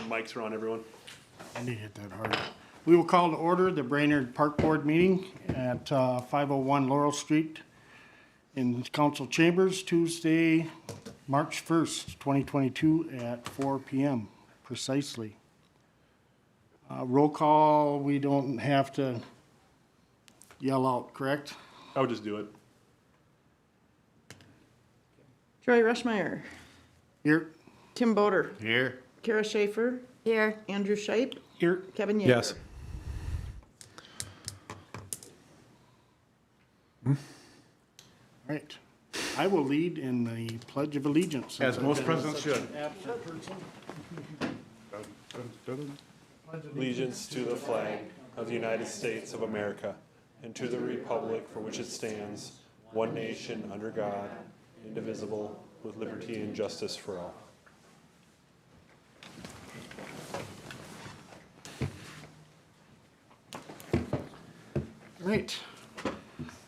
Mics are on, everyone. I didn't hit that hard. We will call to order the Brainerd Park Board meeting at 501 Laurel Street in council chambers, Tuesday, March 1st, 2022 at 4 p.m. precisely. Roll call, we don't have to yell out, correct? I would just do it. Troy Rushmeyer, Here. Tim Boder, Here. Kara Schaefer, Here. Andrew Scheip, Here. Kevin Yeager. Yes. All right. I will lead in the Pledge of Allegiance. As most presidents should. Allegiance to the flag of the United States of America and to the republic for which it stands, one nation under God, indivisible, with liberty and justice for all. Right. I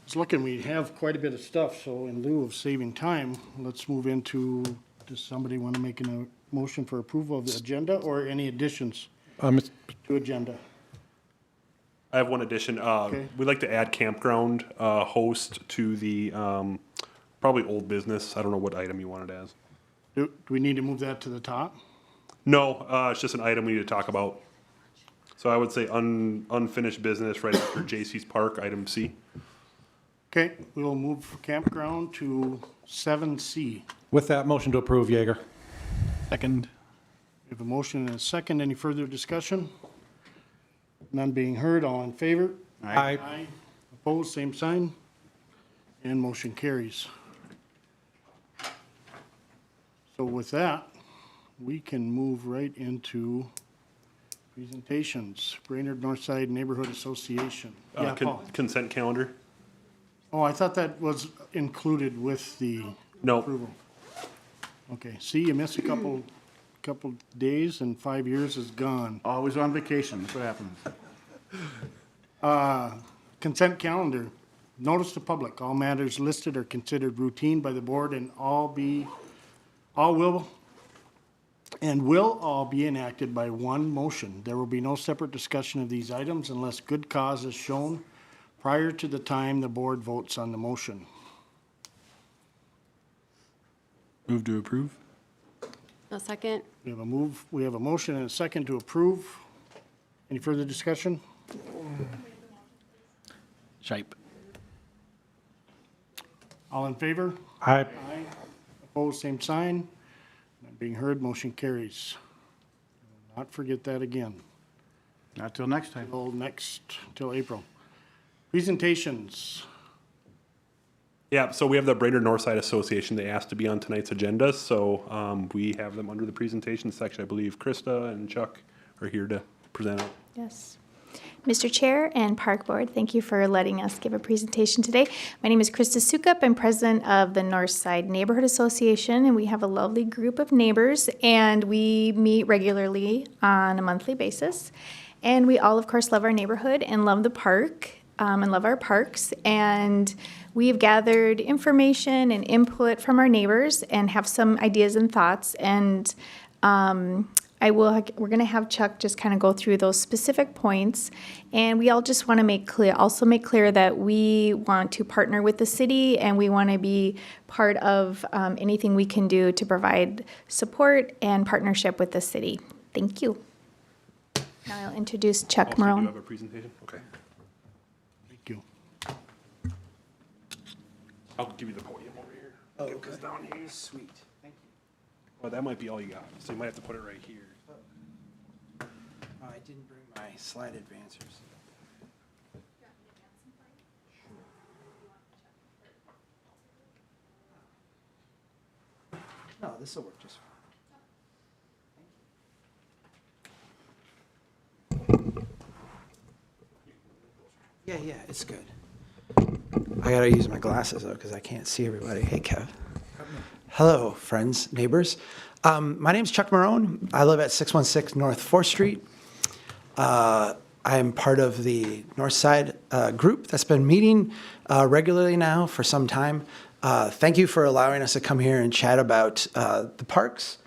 was looking, we have quite a bit of stuff, so in lieu of saving time, let's move into, does somebody want to make a motion for approval of the agenda or any additions to agenda? I have one addition. Okay. We'd like to add Campground host to the probably old business. I don't know what item you want it as. Do we need to move that to the top? No, it's just an item we need to talk about. So I would say unfinished business right after J.C.'s Park, item C. Okay, we will move campground to 7C. With that, motion to approve, Yeager. Second. We have a motion and a second. Any further discussion? None being heard, all in favor? Aye. Opposed, same sign. And motion carries. So with that, we can move right into presentations. Brainerd Northside Neighborhood Association. Yeah, Paul. Consent calendar. Oh, I thought that was included with the No. approval. Okay, see, you miss a couple days and 5 years is gone. Always on vacation, that's what happens. Consent calendar. Notice to public, all matters listed are considered routine by the board and will all be enacted by one motion. There will be no separate discussion of these items unless good cause is shown prior to the time the board votes on the motion. Move to approve. A second. We have a motion and a second to approve. Any further discussion? Shape. All in favor? Aye. Aye. Opposed, same sign. Not being heard, motion carries. Will not forget that again. Not till next time. Till April. Presentations. Yeah, so we have the Brainerd Northside Association. They asked to be on tonight's agenda, so we have them under the presentation section. I believe Krista and Chuck are here to present it. Yes. Mr. Chair and Park Board, thank you for letting us give a presentation today. My name is Krista Sukup. I'm president of the Northside Neighborhood Association, and we have a lovely group of neighbors, and we meet regularly on a monthly basis. And we all, of course, love our neighborhood and love the park and love our parks. And we've gathered information and input from our neighbors and have some ideas and thoughts. And we're going to have Chuck just kind of go through those specific points. And we all just want to make clear that we want to partner with the city and we want to be part of anything we can do to provide support and partnership with the city. Thank you. Now I'll introduce Chuck Also, Marone. you have a presentation? Okay. Thank you. I'll give you the podium over here. Oh, Get this down here. Sweet, thank you. Well, that might be all you got, so you might have to put it right here. Oh, I didn't bring my slide advancers. No, this will work just fine. Yeah, it's good. I gotta use my glasses though, because I can't see everybody. Hey, Kev. Hello, friends, neighbors. My name's Chuck Marone. I live at 616 North 4th Street. I am part of the Northside group that's been meeting regularly now for some time. Thank you for allowing us to come here and chat about the parks.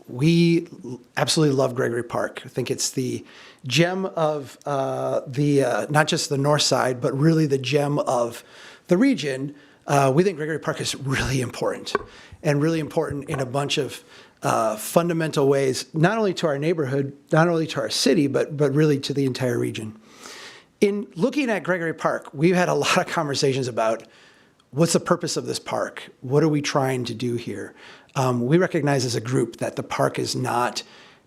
we absolutely love Gregory Park. I think it's the gem of not just the north side, but really the gem of the region. We think Gregory Park is really important, and really important in a bunch of fundamental ways, not only to our neighborhood, not only to our city, but really to the entire region. In looking at Gregory Park, we've had a lot of conversations about what's the purpose of this park? What are we trying to do here? We recognize as a group that the park is not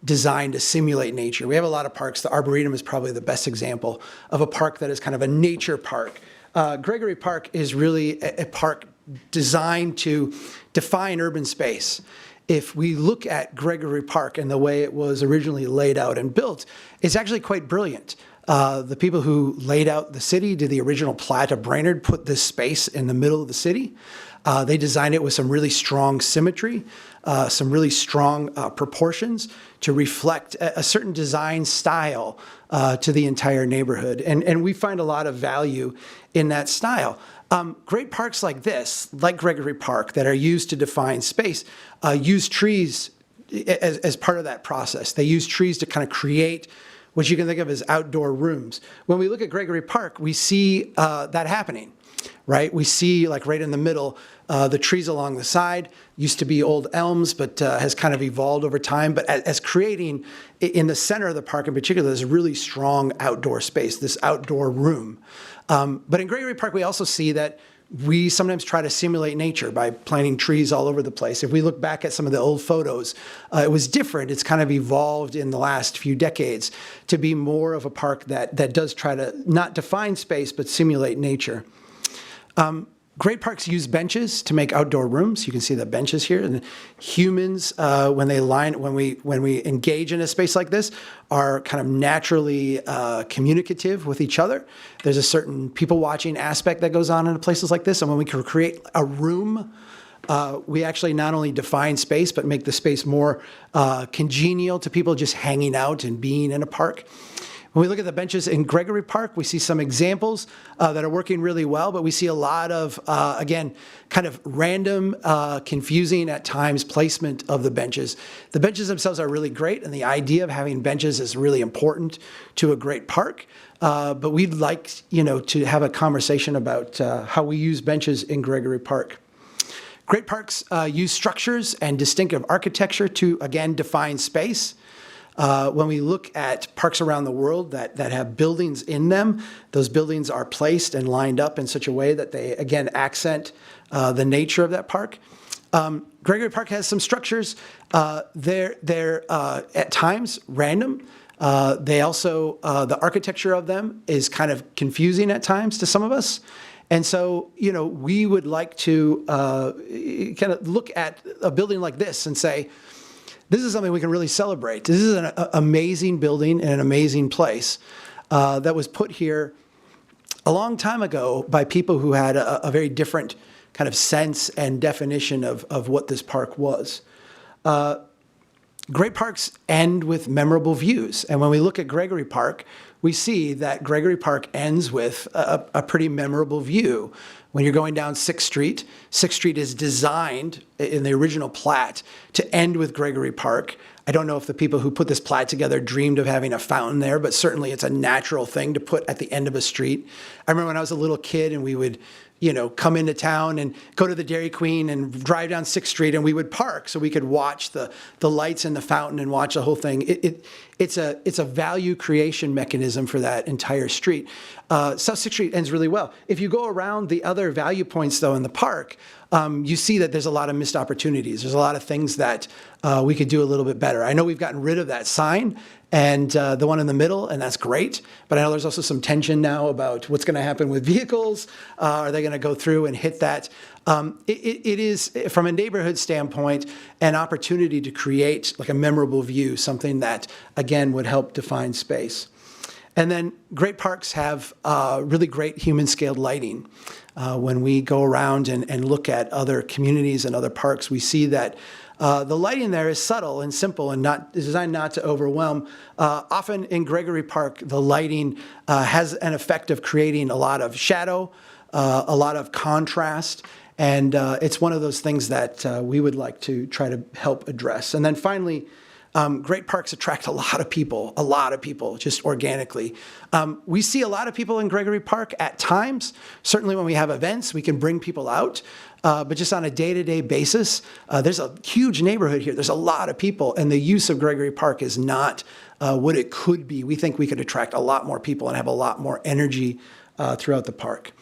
designed to simulate nature. We have a lot of parks. The Arboretum is probably the best example of a park that is kind of a nature park. Gregory Park is really a park designed to define urban space. If we look at Gregory Park and the way it was originally laid out and built, it's actually quite brilliant. The people who laid out the city, did the original plat of Brainerd, put this space in the middle of the city. They designed it with some really strong symmetry, some really strong proportions to reflect a certain design style to the entire neighborhood. And we find a lot of value in that style. Great parks like this, like Gregory Park, that are used to define space, use trees as part of that process. They use trees to kind of create what you can think of as outdoor rooms. When we look at Gregory Park, we see that happening, right? We see, like right in the middle, the trees along the side used to be old elms, but has kind of evolved over time. But as creating, in the center of the park in particular, there's a really strong outdoor space, this outdoor room. But in Gregory Park, we also see that we sometimes try to simulate nature by planting trees all over the place. If we look back at some of the old photos, it was different. It's kind of evolved in the last few decades to be more of a park that does try to not define space, but simulate nature. Great parks use benches to make outdoor rooms. You can see the benches here. And humans, when we engage in a space like this, are kind of naturally communicative with each other. There's a certain people-watching aspect that goes on in places like this. And when we can create a room, we actually not only define space, but make the space more congenial to people just hanging out and being in a park. When we look at the benches in Gregory Park, we see some examples that are working really well, but we see a lot of, again, kind of random, confusing at times placement of the benches. The benches themselves are really great, and the idea of having benches is really important to a great park. But we'd like, to have a conversation about how we use benches in Gregory Park. Great parks use structures and distinctive architecture to, again, define space. When we look at parks around the world that have buildings in them, those buildings are placed and lined up in such a way that they, again, accent the nature of that park. Gregory Park has some structures. They're at times random. They also, the architecture of them is kind of confusing at times to some of us. And so, we would like to kind of look at a building like this and say, this is something we can really celebrate. This is an amazing building in an amazing place that was put here a long time ago by people who had a very different kind of sense and definition of what this park was. Great parks end with memorable views. And when we look at Gregory Park, we see that Gregory Park ends with a pretty memorable view. When you're going down 6th Street, 6th Street is designed in the original plat to end with Gregory Park. I don't know if the people who put this plat together dreamed of having a fountain there, but certainly it's a natural thing to put at the end of a street. I remember when I was a little kid and we would, come into town and go to the Dairy Queen and drive down 6th Street, and we would park so we could watch the lights in the fountain and watch the whole thing. It's a value creation mechanism for that entire street. South 6th Street ends really well. If you go around the other value points, though, in the park, you see that there's a lot of missed opportunities. There's a lot of things that we could do a little bit better. I know we've gotten rid of that sign and the one in the middle, and that's great. But I know there's also some tension now about what's going to happen with vehicles. Are they going to go through and hit that? It is, from a neighborhood standpoint, an opportunity to create like a memorable view, something that, again, would help define space. And then great parks have really great human-scaled lighting. When we go around and look at other communities and other parks, we see that the lighting there is subtle and simple and is designed not to overwhelm. Often in Gregory Park, the lighting has an effect of creating a lot of shadow, a lot of contrast, And it's one of those things that we would like to try to help address. And then finally, great parks attract a lot of people, just organically. We see a lot of people in Gregory Park at times. Certainly when we have events, we can bring people out. But just on a day-to-day basis, there's a huge neighborhood here. There's a lot of people, and the use of Gregory Park is not what it could be. We think we could attract a lot more people and have a lot more energy throughout the park.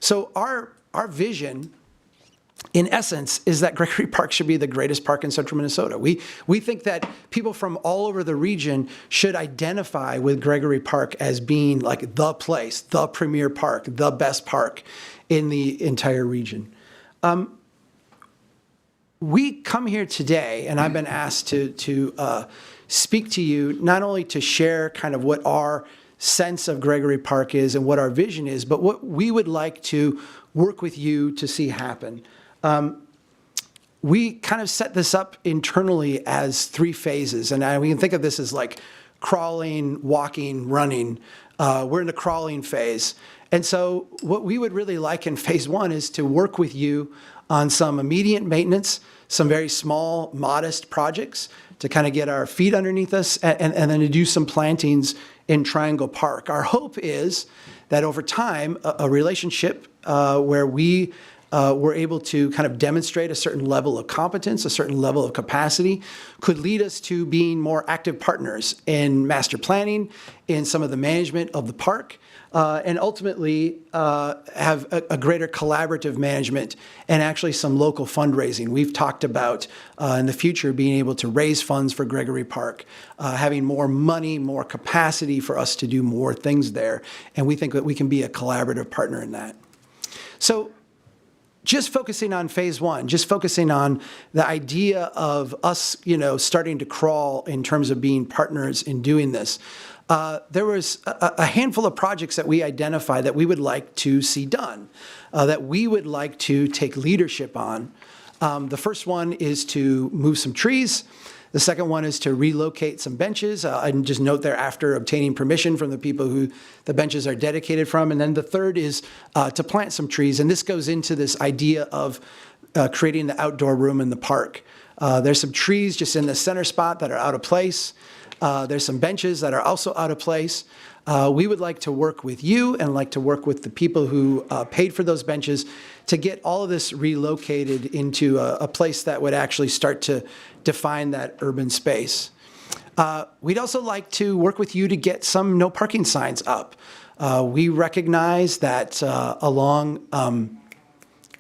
So our vision, in essence, is that Gregory Park should be the greatest park in central Minnesota. We think that people from all over the region should identify with Gregory Park as being like the place, the premier park, the best park in the entire region. We come here today, and I've been asked to speak to you, not only to share kind of what our sense of Gregory Park is and what our vision is, but what we would like to work with you to see happen. We kind of set this up internally as 3 phases, and we can think of this as like crawling, walking, running. We're in the crawling phase. And so what we would really like in phase 1 is to work with you on some immediate maintenance, some very small, modest projects to kind of get our feet underneath us, and then to do some plantings in Triangle Park. Our hope is that over time, a relationship where we were able to kind of demonstrate a certain level of competence, a certain level of capacity, could lead us to being more active partners in master planning, in some of the management of the park, and ultimately have a greater collaborative management and actually some local fundraising. We've talked about in the future being able to raise funds for Gregory Park, having more money, more capacity for us to do more things there, and we think that we can be a collaborative partner in that. So just focusing on phase 1, just focusing on the idea of us, starting to crawl in terms of being partners in doing this. There was a handful of projects that we identified that we would like to see done, that we would like to take leadership on. The first one is to move some trees. The second one is to relocate some benches. And just note there, after obtaining permission from the people who the benches are dedicated from. And then the third is to plant some trees. And this goes into this idea of creating the outdoor room in the park. There's some trees just in the center spot that are out of place. There's some benches that are also out of place. We would like to work with you and like to work with the people who paid for those benches to get all of this relocated into a place that would actually start to define that urban space. We'd also like to work with you to get some no parking signs up. We recognize that along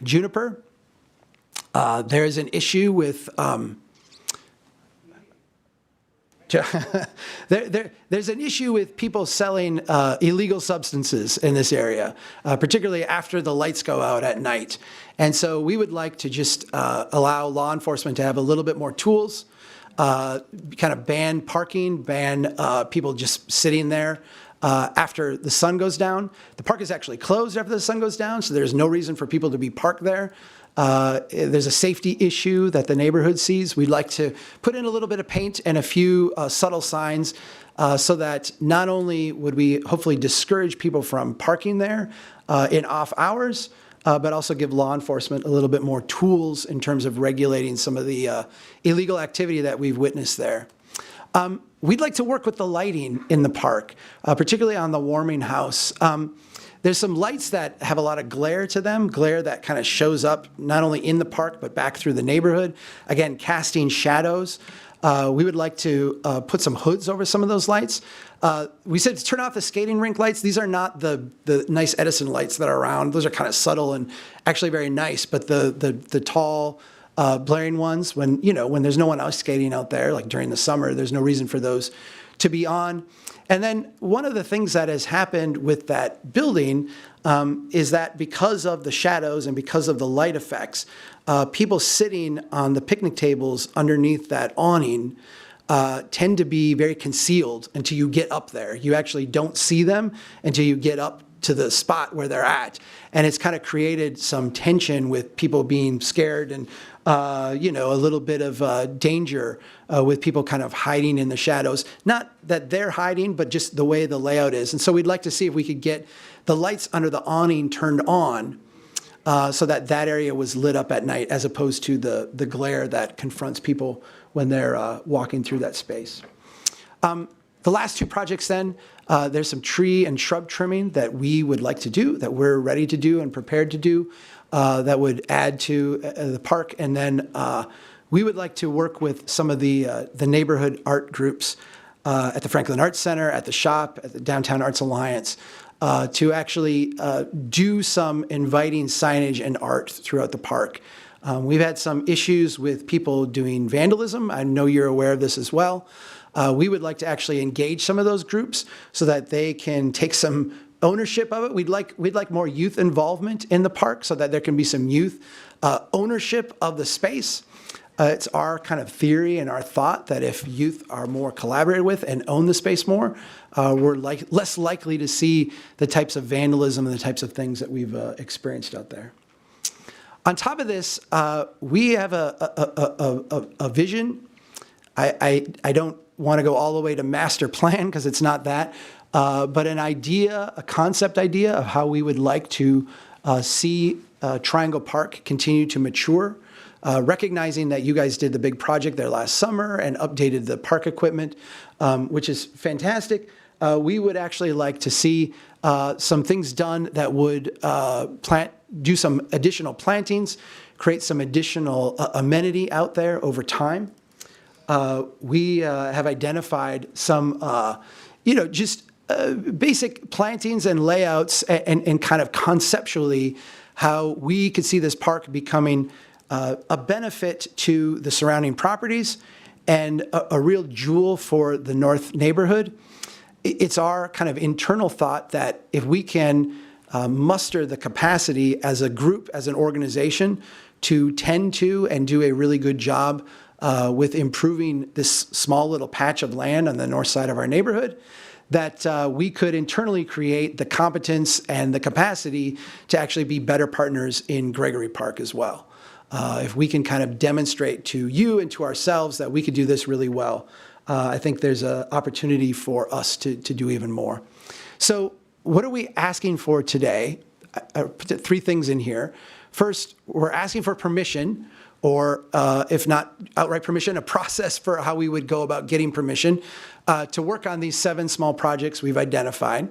Juniper, there is an issue with there's an issue with people selling illegal substances in this area, particularly after the lights go out at night. And so we would like to just allow law enforcement to have a little bit more tools, kind of ban parking, ban people just sitting there after the sun goes down. The park is actually closed after the sun goes down, so there's no reason for people to be parked there. There's a safety issue that the neighborhood sees. We'd like to put in a little bit of paint and a few subtle signs so that not only would we hopefully discourage people from parking there in off hours, but also give law enforcement a little bit more tools in terms of regulating some of the illegal activity that we've witnessed there. We'd like to work with the lighting in the park, particularly on the warming house. There's some lights that have a lot of glare to them, glare that kind of shows up not only in the park, but back through the neighborhood. Again, casting shadows. We would like to put some hoods over some of those lights. We said to turn off the skating rink lights. These are not the nice Edison lights that are around. Those are kind of subtle and actually very nice, but the tall, blaring ones, when there's no one else skating out there, like during the summer, there's no reason for those to be on. And then one of the things that has happened with that building is that because of the shadows and because of the light effects, people sitting on the picnic tables underneath that awning tend to be very concealed until you get up there. You actually don't see them until you get up to the spot where they're at. And it's kind of created some tension with people being scared and a little bit of danger with people kind of hiding in the shadows. Not that they're hiding, but just the way the layout is. And so we'd like to see if we could get the lights under the awning turned on so that that area was lit up at night as opposed to the glare that confronts people when they're walking through that space. The last two projects then, there's some tree and shrub trimming that we would like to do, that we're ready to do and prepared to do, that would add to the park. And then we would like to work with some of the neighborhood art groups at the Franklin Arts Center, at the shop, at the Downtown Arts Alliance, to actually do some inviting signage and art throughout the park. We've had some issues with people doing vandalism. I know you're aware of this as well. We would like to actually engage some of those groups so that they can take some ownership of it. We'd like more youth involvement in the park so that there can be some youth ownership of the space. It's our kind of theory and our thought that if youth are more collaborated with and own the space more, we're less likely to see the types of vandalism and the types of things that we've experienced out there. On top of this, we have a vision. I don't want to go all the way to master plan because it's not that, but an idea, a concept idea of how we would like to see Triangle Park continue to mature. Recognizing that you guys did the big project there last summer and updated the park equipment, which is fantastic. We would actually like to see some things done that would do some additional plantings, create some additional amenity out there over time. We have identified some, just basic plantings and layouts and kind of conceptually how we could see this park becoming a benefit to the surrounding properties and a real jewel for the North neighborhood. It's our kind of internal thought that if we can muster the capacity as a group, as an organization, to tend to and do a really good job with improving this small little patch of land on the north side of our neighborhood, that we could internally create the competence and the capacity to actually be better partners in Gregory Park as well. If we can kind of demonstrate to you and to ourselves that we could do this really well, I think there's an opportunity for us to do even more. So what are we asking for today? I put three things in here. First, we're asking for permission, or if not outright permission, a process for how we would go about getting permission to work on these 7 small projects we've identified.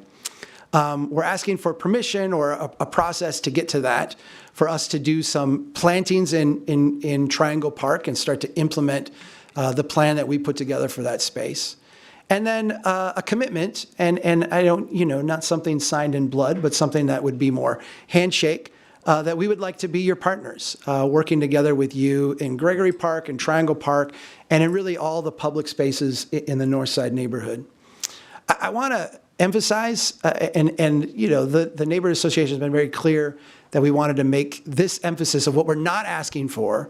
We're asking for permission or a process to get to that, for us to do some plantings in Triangle Park and start to implement the plan that we put together for that space. And then a commitment, and I don't, not something signed in blood, but something that would be more handshake, that we would like to be your partners, working together with you in Gregory Park and Triangle Park, and in really all the public spaces in the Northside neighborhood. I want to emphasize, the neighborhood association has been very clear that we wanted to make this emphasis of what we're not asking for.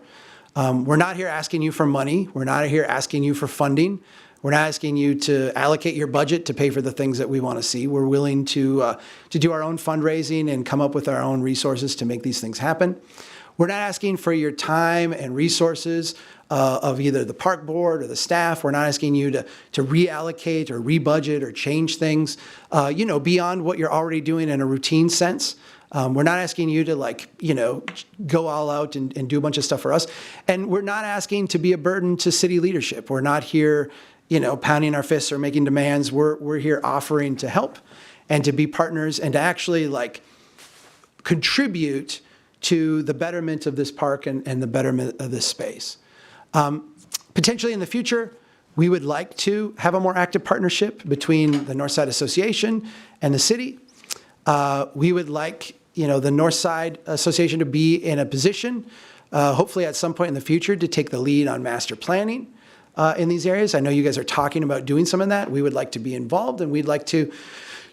We're not here asking you for money. We're not here asking you for funding. We're not asking you to allocate your budget to pay for the things that we want to see. We're willing to do our own fundraising and come up with our own resources to make these things happen. We're not asking for your time and resources of either the park board or the staff. We're not asking you to reallocate or rebudget or change things, beyond what you're already doing in a routine sense. We're not asking you to go all out and do a bunch of stuff for us. And we're not asking to be a burden to city leadership. We're not here, pounding our fists or making demands. We're here offering to help and to be partners and to actually contribute to the betterment of this park and the betterment of this space. Potentially in the future, we would like to have a more active partnership between the Northside Association and the city. We would like, the Northside Association to be in a position, hopefully at some point in the future, to take the lead on master planning in these areas. I know you guys are talking about doing some of that. We would like to be involved, and we'd like to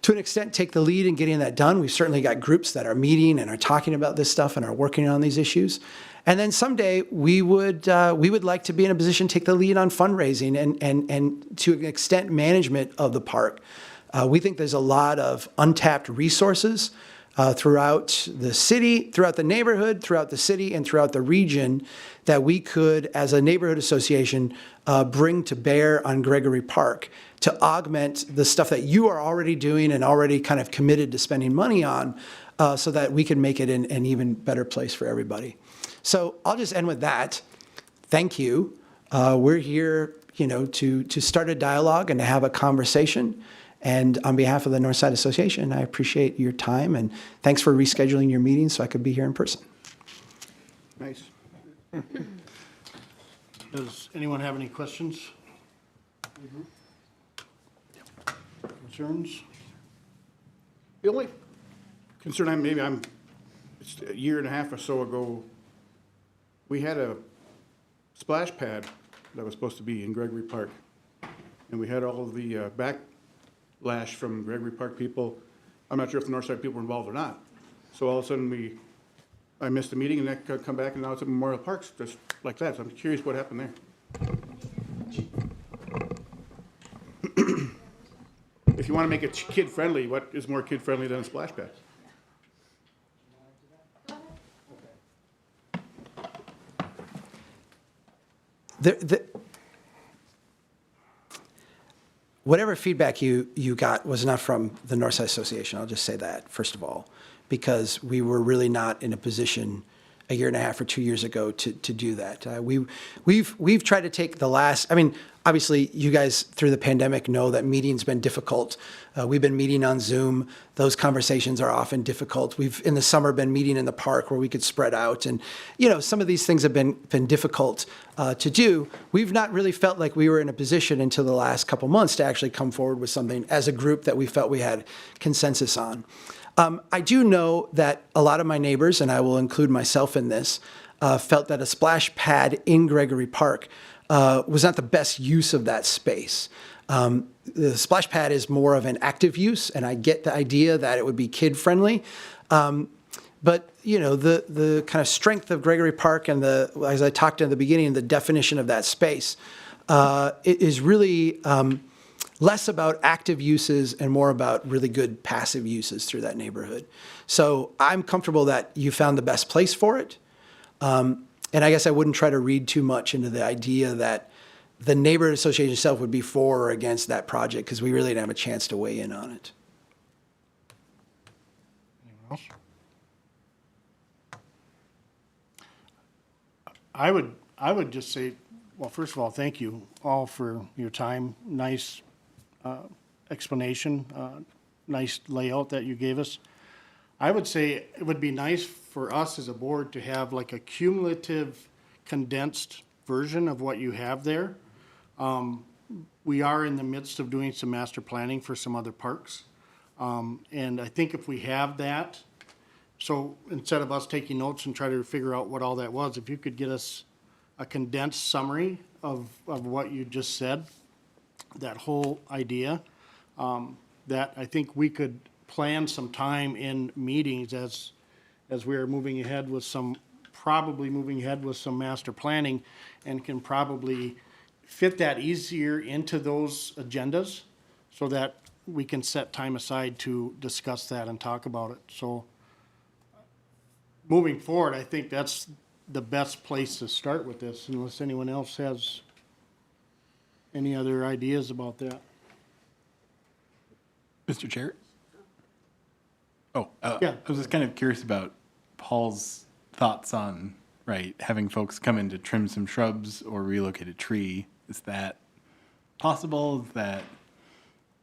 an extent, take the lead in getting that done. We've certainly got groups that are meeting and are talking about this stuff and are working on these issues. And then someday we would like to be in a position to take the lead on fundraising and to an extent management of the park. We think there's a lot of untapped resources throughout the city, throughout the neighborhood, throughout the city, and throughout the region that we could, as a neighborhood association, bring to bear on Gregory Park to augment the stuff that you are already doing and already kind of committed to spending money on, so that we can make it an even better place for everybody. So I'll just end with that. Thank you. We're here, to start a dialogue and to have a conversation. And on behalf of the Northside Association, I appreciate your time, and thanks for rescheduling your meeting so I could be here in person. Nice. Does anyone have any questions? Concerns? The only concern it's a year and a half or so ago, we had a splash pad that was supposed to be in Gregory Park. And we had all of the backlash from Gregory Park people. I'm not sure if the Northside people were involved or not. So all of a sudden I missed the meeting and that could come back and now it's at Memorial Parks, just like that. So I'm curious what happened there. If you want to make it kid-friendly, what is more kid-friendly than a splash pad? Whatever feedback you got was not from the Northside Association. I'll just say that, first of all, because we were really not in a position a year and a half or 2 years ago to do that. We've tried to take the last, obviously you guys through the pandemic know that meeting's been difficult. We've been meeting on Zoom. Those conversations are often difficult. We've in the summer been meeting in the park where we could spread out, and some of these things have been difficult to do. We've not really felt like we were in a position until the last couple months to actually come forward with something as a group that we felt we had consensus on. I do know that a lot of my neighbors, and I will include myself in this, felt that a splash pad in Gregory Park was not the best use of that space. The splash pad is more of an active use, and I get the idea that it would be kid-friendly. But, the kind of strength of Gregory Park and as I talked in the beginning, the definition of that space, it is really less about active uses and more about really good passive uses through that neighborhood. So I'm comfortable that you found the best place for it. And I guess I wouldn't try to read too much into the idea that the neighborhood association itself would be for or against that project, because we really didn't have a chance to weigh in on it. Anyone else? I would just say, well, first of all, thank you all for your time. Nice explanation, nice layout that you gave us. I would say it would be nice for us as a board to have like a cumulative condensed version of what you have there. We are in the midst of doing some master planning for some other parks. And I think if we have that, so instead of us taking notes and try to figure out what all that was, if you could get us a condensed summary of what you just said, that whole idea, that I think we could plan some time in meetings as we are moving ahead with probably moving ahead with some master planning, and can probably fit that easier into those agendas so that we can set time aside to discuss that and talk about it. So moving forward, I think that's the best place to start with this, unless anyone else has any other ideas about that. Mr. Chair? Yeah. I was just kind of curious about Paul's thoughts on, having folks come in to trim some shrubs or relocate a tree. Is that possible? Is that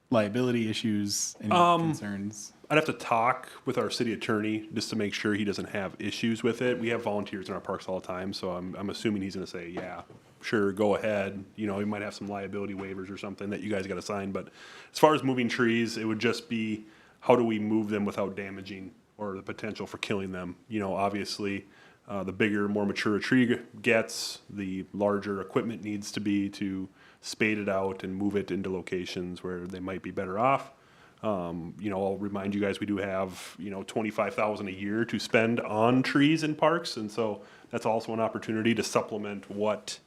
liability issues? Any concerns? I'd have to talk with our city attorney just to make sure he doesn't have issues with it. We have volunteers in our parks all the time, so I'm assuming he's going to say, yeah, sure, go ahead. He might have some liability waivers or something that you guys got to sign. But as far as moving trees, it would just be how do we move them without damaging or the potential for killing them. Obviously, the bigger, more mature a tree gets, the larger equipment needs to be to spade it out and move it into locations where they might be better off. I'll remind you guys, we do have, $25,000 a year to spend on trees in parks. And so that's also an opportunity to supplement what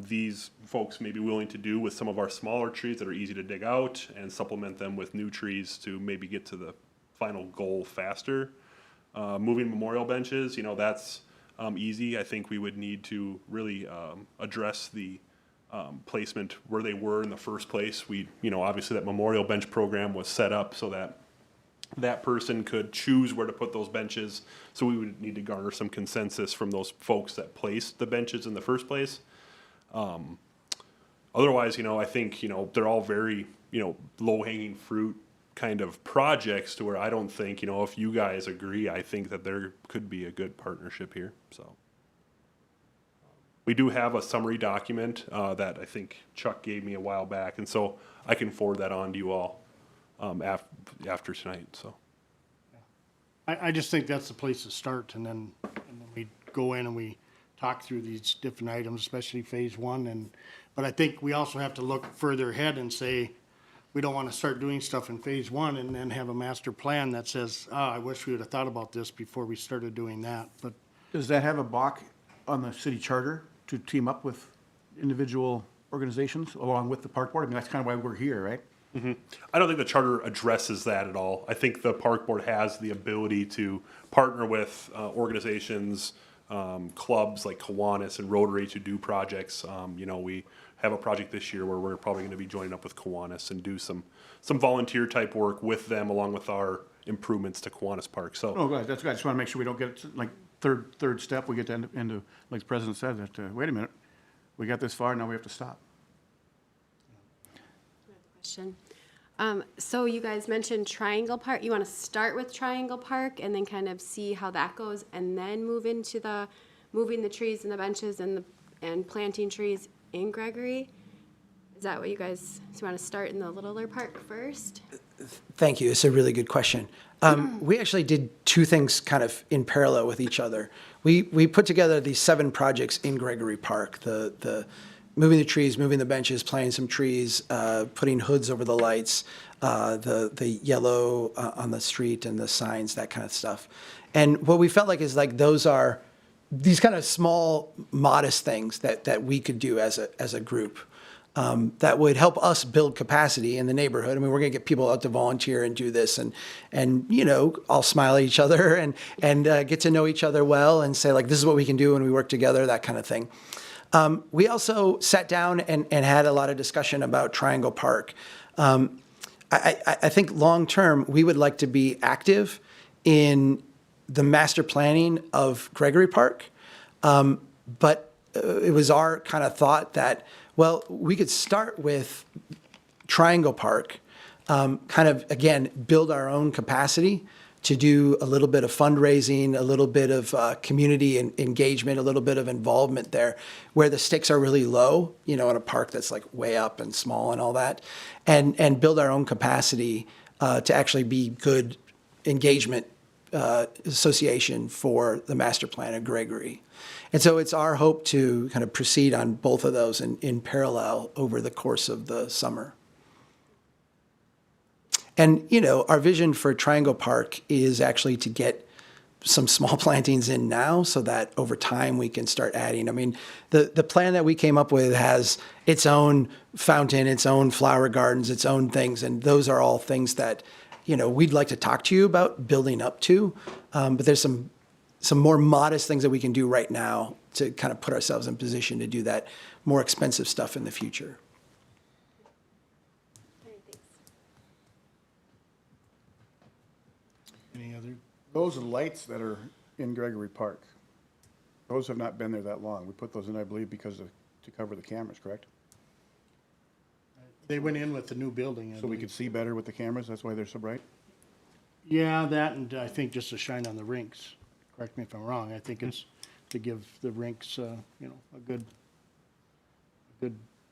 these folks may be willing to do with some of our smaller trees that are easy to dig out, and supplement them with new trees to maybe get to the final goal faster. Moving memorial benches, that's easy. I think we would need to really address the placement where they were in the first place. Obviously that memorial bench program was set up so that that person could choose where to put those benches. So we would need to garner some consensus from those folks that placed the benches in the first place. Otherwise, I think, they're all very, low-hanging fruit kind of projects to where I don't think, if you guys agree, I think that there could be a good partnership here, so. We do have a summary document that I think Chuck gave me a while back, and so I can forward that on to you all after tonight, so. I just think that's the place to start, and then we go in and we talk through these different items, especially phase one, but I think we also have to look further ahead and say, we don't want to start doing stuff in phase one and then have a master plan that says, I wish we would have thought about this before we started doing that, but Does that have a block on the city charter to team up with individual organizations along with the park board? I mean, that's kind of why we're here, right? I don't think the charter addresses that at all. I think the park board has the ability to partner with organizations, clubs like Kiwanis and Rotary to do projects. We have a project this year where we're probably going to be joining up with Kiwanis and do some volunteer type work with them along with our improvements to Kiwanis Park. So Oh, good, that's good. I just want to make sure we don't get to, like third step, we get to into, like the president said, that, wait a minute, we got this far, now we have to stop. Question. So you guys mentioned Triangle Park. You want to start with Triangle Park and then kind of see how that goes, and then move into moving the trees and the benches and planting trees in Gregory? Is that what you guys want to start in the littler park first? Thank you. It's a really good question. We actually did two things kind of in parallel with each other. We put together these 7 projects in Gregory Park, the moving the trees, moving the benches, planting some trees, putting hoods over the lights, the yellow on the street and the signs, that kind of stuff. And what we felt like is like those are these kind of small, modest things that we could do as a group. That would help us build capacity in the neighborhood. I mean, we're going to get people out to volunteer and do this, and all smile at each other and get to know each other well and say like, this is what we can do when we work together, that kind of thing. We also sat down and had a lot of discussion about Triangle Park. I think long term we would like to be active in the master planning of Gregory Park, but it was our kind of thought that, well, we could start with Triangle Park, kind of, again, build our own capacity to do a little bit of fundraising, a little bit of community engagement, a little bit of involvement there, where the stakes are really low, in a park that's like way up and small and all that, and build our own capacity to actually be good engagement association for the master plan of Gregory. And so it's our hope to kind of proceed on both of those in parallel over the course of the summer. And, our vision for Triangle Park is actually to get some small plantings in now so that over time we can start adding. I mean, the plan that we came up with has its own fountain, its own flower gardens, its own things. And those are all things that, we'd like to talk to you about building up to. But there's some more modest things that we can do right now to kind of put ourselves in position to do that more expensive stuff in the future. any other? Those lights that are in Gregory Park, those have not been there that long. We put those in, I believe, to cover the cameras, correct? They went in with the new building. I So we believe. could see better with the cameras, that's why they're so bright? Yeah, that, and I think just to shine on the rinks. Correct me if I'm wrong. I think it's to give the rinks, a good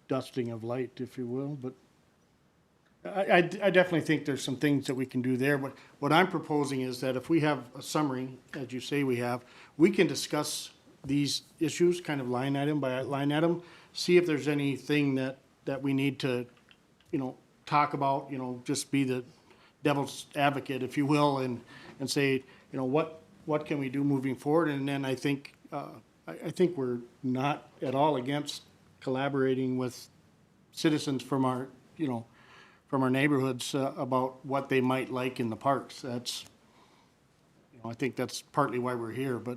dusting of light, if you will. But I definitely think there's some things that we can do there. But what I'm proposing is that if we have a summary, as you say we have, we can discuss these issues kind of line item by line item, see if there's anything that we need to, talk about, just be the devil's advocate, if you will, and say, what can we do moving forward? And then I think we're not at all against collaborating with citizens from our from our neighborhoods about what they might like in the parks. That's, I think that's partly why we're here, but.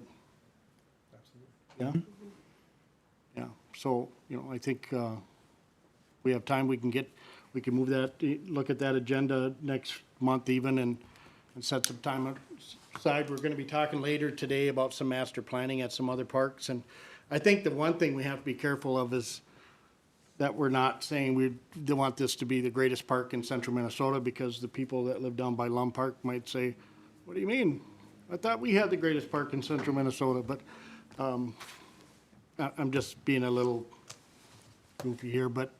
Yeah. Yeah, so, I think we have time, we can move that, look at that agenda next month even and set some time aside. We're gonna be talking later today about some master planning at some other parks. And I think the one thing we have to be careful of is that we're not saying we want this to be the greatest park in central Minnesota, because the people that live down by Lum Park might say, what do you mean? I thought we had the greatest park in central Minnesota, but I'm just being a little goofy here, but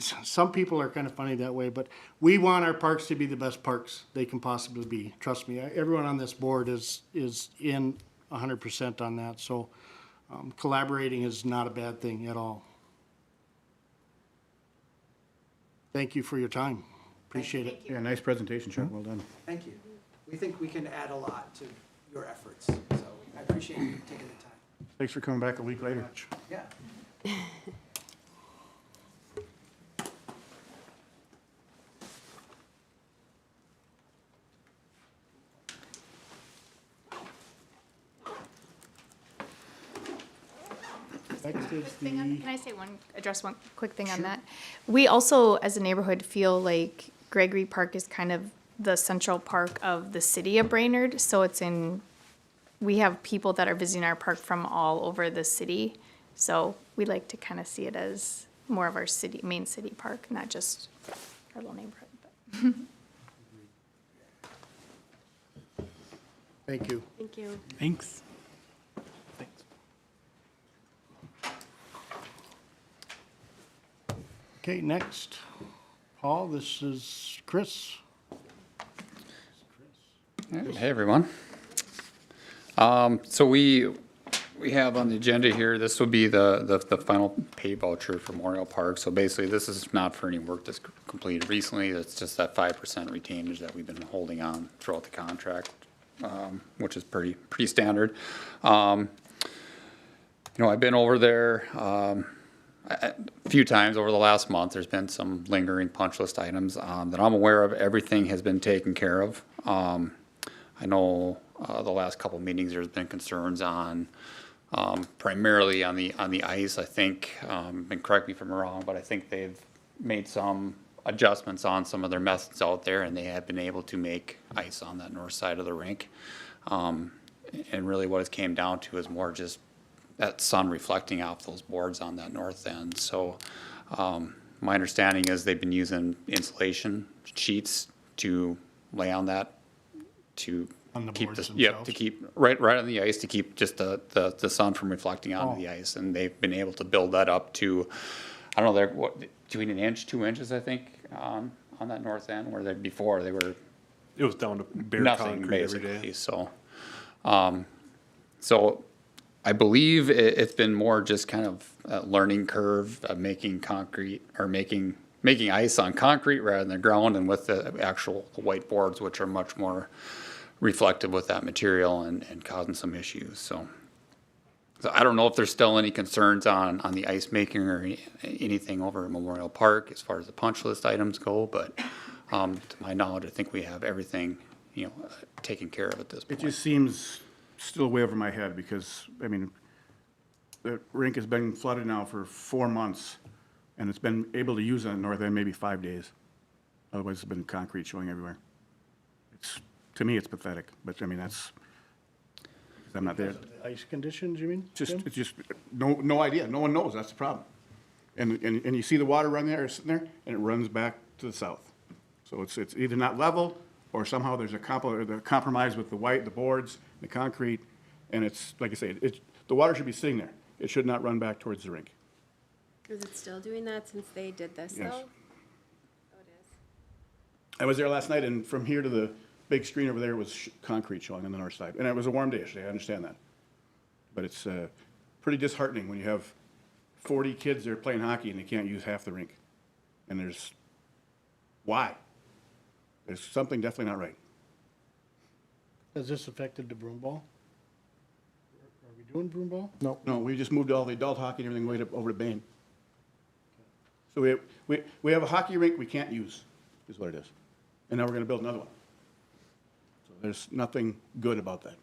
some people are kind of funny that way, but we want our parks to be the best parks they can possibly be. Trust me, everyone on this board is in 100% on that, so collaborating is not a bad thing at all. Thank you for your time. Appreciate it. Yeah, nice presentation, Chuck. Well done. Thank you. We think we can add a lot to your efforts, so I appreciate you taking the time. Thanks for coming back a week later. Yeah. Next is Can I say address one quick thing on that? We also, as a neighborhood, feel like Gregory Park is kind of the central park of the city of Brainerd. So we have people that are visiting our park from all over the city. So we like to kind of see it as more of our main city park, not just our little neighborhood. Thank you. Thank you. Thanks. Okay, next, Paul, this is Chris. Hey, everyone. So we have on the agenda here, this will be the final pay voucher for Memorial Park. So basically, this is not for any work that's completed recently. It's just that 5% retainage that we've been holding on throughout the contract, which is pretty standard. I've been over there a few times over the last month. There's been some lingering punch list items that I'm aware of. Everything has been taken care of. I know the last couple of meetings there's been concerns on primarily on the ice. I think, and correct me if I'm wrong, but I think they've made some adjustments on some of their methods out there, and they have been able to make ice on that north side of the rink. And really what it came down to is more just that sun reflecting off those boards on that north end. So my understanding is they've been using insulation sheets to lay on that to On the keep boards this, yep, themselves? to keep right on the ice to keep just the sun from reflecting onto the ice. And they've been able to build that up to, I don't know, they're between an inch, 2 inches, I think, on that north end, where before they were It was down to bare nothing concrete every basically. day. So, so I believe it's been more just kind of a learning curve of making concrete or making ice on concrete rather than the ground, and with the actual white boards, which are much more reflective with that material and causing some issues. So I don't know if there's still any concerns on the ice making or anything over at Memorial Park as far as the punch list items go, but to my knowledge, I think we have everything, taken care of at this It point. just seems still way over my head because, I mean, the rink has been flooded now for 4 months, and it's been able to use on the north end maybe 5 days. Otherwise, it's been concrete showing everywhere. To me, it's pathetic, but I mean, I'm not there. Ice conditions, you mean? Just, Tim? it's just, no idea. No one knows. That's the problem. And you see the water run there, sitting there, and it runs back to the south. So it's either not level, or somehow there's a compromise with the boards, the concrete, and it's, like I say, the water should be sitting there. It should not run back towards the rink. Is it still doing that since they did this, Yes. though? Oh, it is. I was there last night, and from here to the big screen over there was concrete showing on the north side. And it was a warm day yesterday, I understand that. But it's pretty disheartening when you have 40 kids there playing hockey and they can't use half the rink. And why? There's something definitely not right. Has this affected the broom ball? Are we doing broom ball? No, we just moved all the adult hockey and everything way over to Bain. So we have a hockey rink we can't use. is what it is. And now we're gonna build another one. So there's nothing good about that.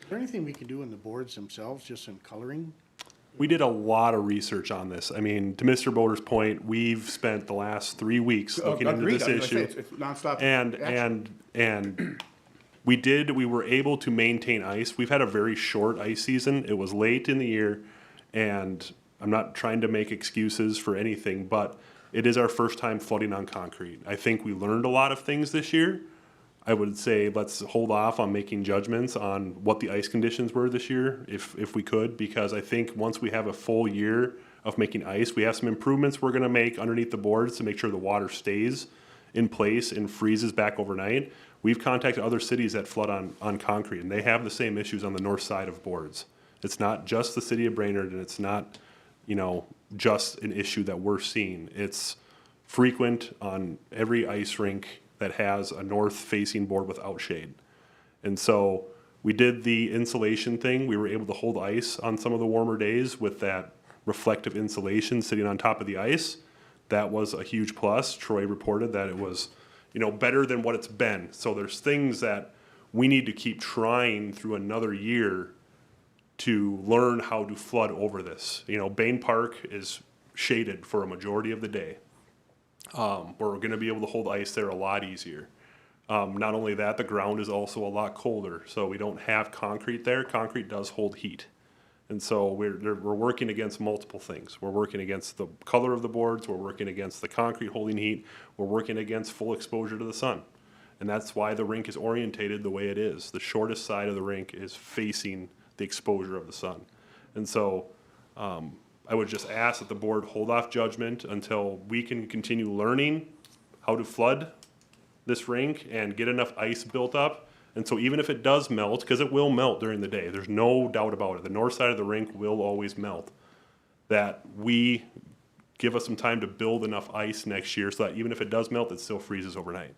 Is there anything we can do in the boards themselves, just in coloring? We did a lot of research on this. I mean, to Mr. Boulder's point, we've spent the last 3 weeks looking into Agreed. this I was gonna issue. say, it's nonstop And, action. and we were able to maintain ice. We've had a very short ice season. It was late in the year, and I'm not trying to make excuses for anything, but it is our first time flooding on concrete. I think we learned a lot of things this year. I would say let's hold off on making judgments on what the ice conditions were this year, if we could, because I think once we have a full year of making ice, we have some improvements we're gonna make underneath the boards to make sure the water stays in place and freezes back overnight. We've contacted other cities that flood on concrete, and they have the same issues on the north side of boards. It's not just the city of Brainerd, and it's not, just an issue that we're seeing. It's frequent on every ice rink that has a north-facing board without shade. And so we did the insulation thing. We were able to hold ice on some of the warmer days with that reflective insulation sitting on top of the ice. That was a huge plus. Troy reported that it was, better than what it's been. So there's things that we need to keep trying through another year to learn how to flood over this. Bain Park is shaded for a majority of the day. We're gonna be able to hold ice there a lot easier. Not only that, the ground is also a lot colder, so we don't have concrete there. Concrete does hold heat. And so we're working against multiple things. We're working against the color of the boards, we're working against the concrete holding heat, we're working against full exposure to the sun. And that's why the rink is orientated the way it is. The shortest side of the rink is facing the exposure of the sun. And so I would just ask that the board hold off judgment until we can continue learning how to flood this rink and get enough ice built up. And so even if it does melt, because it will melt during the day, there's no doubt about it. The north side of the rink will always melt. That we give us some time to build enough ice next year so that even if it does melt, it still freezes overnight.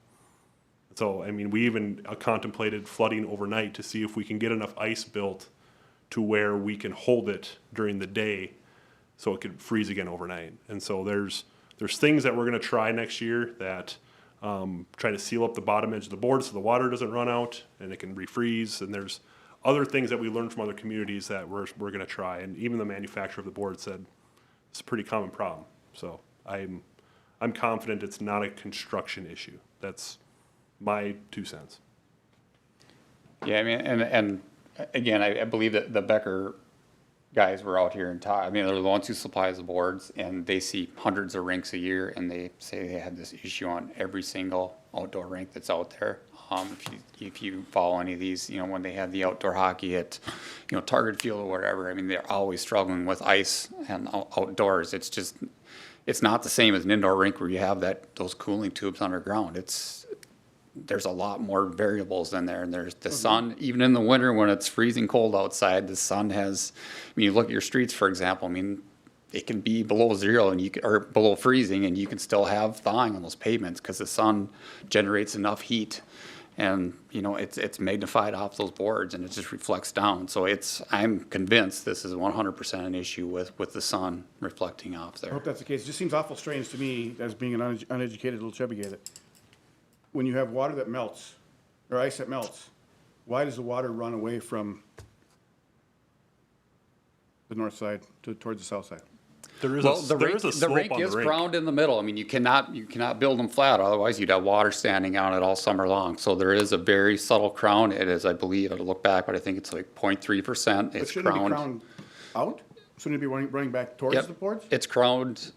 So, we even contemplated flooding overnight to see if we can get enough ice built to where we can hold it during the day so it could freeze again overnight. And so there's things that we're gonna try next year that try to seal up the bottom edge of the board so the water doesn't run out and it can refreeze. And there's other things that we learned from other communities that we're gonna try. And even the manufacturer of the board said it's a pretty common problem. So I'm confident it's not a construction issue. That's my 2 cents. Yeah, and again, I believe that the Becker guys were out here and they're the ones who supply the boards, and they see hundreds of rinks a year, and they say they have this issue on every single outdoor rink that's out there. If you follow any of these, when they have the outdoor hockey at, Target Field or whatever, they're always struggling with ice and outdoors. It's not the same as an indoor rink where you have those cooling tubes underground. There's a lot more variables in there, and there's the sun. Even in the winter when it's freezing cold outside, the sun has. You look at your streets, for example. It can be below zero or below freezing, and you can still have thawing on those pavements because the sun generates enough heat, and it's magnified off those boards, and it just reflects down. So I'm convinced this is 100% an issue with the sun reflecting off there. I hope that's the case. It just seems awful strange to me as being an uneducated little chubby guy that when you have water that melts, or ice that melts, why does the water run away from the north side towards the south side? There is a slope rink on the is rink. crowned in the middle. You cannot build them flat, otherwise you'd have water standing on it all summer long. So there is a very subtle crown. It is, I believe, I'll look back, but I think it's like 0.3%. But It's shouldn't it be crowned. crowned out? Shouldn't it be running back towards Yep. the boards? It's crowned.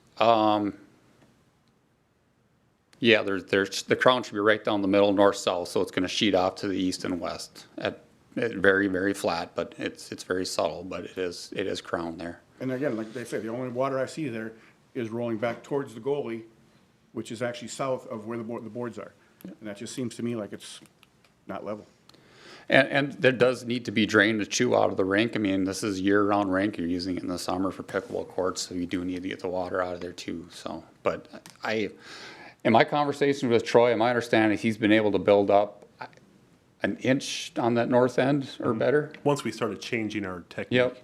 Yeah, there's the crown should be right down the middle, north-south, so it's going to sheet off to the east and west. At very, very flat, but it's very subtle, but it is crowned there. And again, like they say, the only water I see there is rolling back towards the goalie, which is actually south of where the boards are. And that just seems to me like it's not level. And there does need to be drainage too out of the rink. This is year-round rink. You're using it in the summer for pickleball courts, so you do need to get the water out of there too. So, but in my conversation with Troy, my understanding is he's been able to build up an inch on that north end or better. Once we started changing our technique. Yep.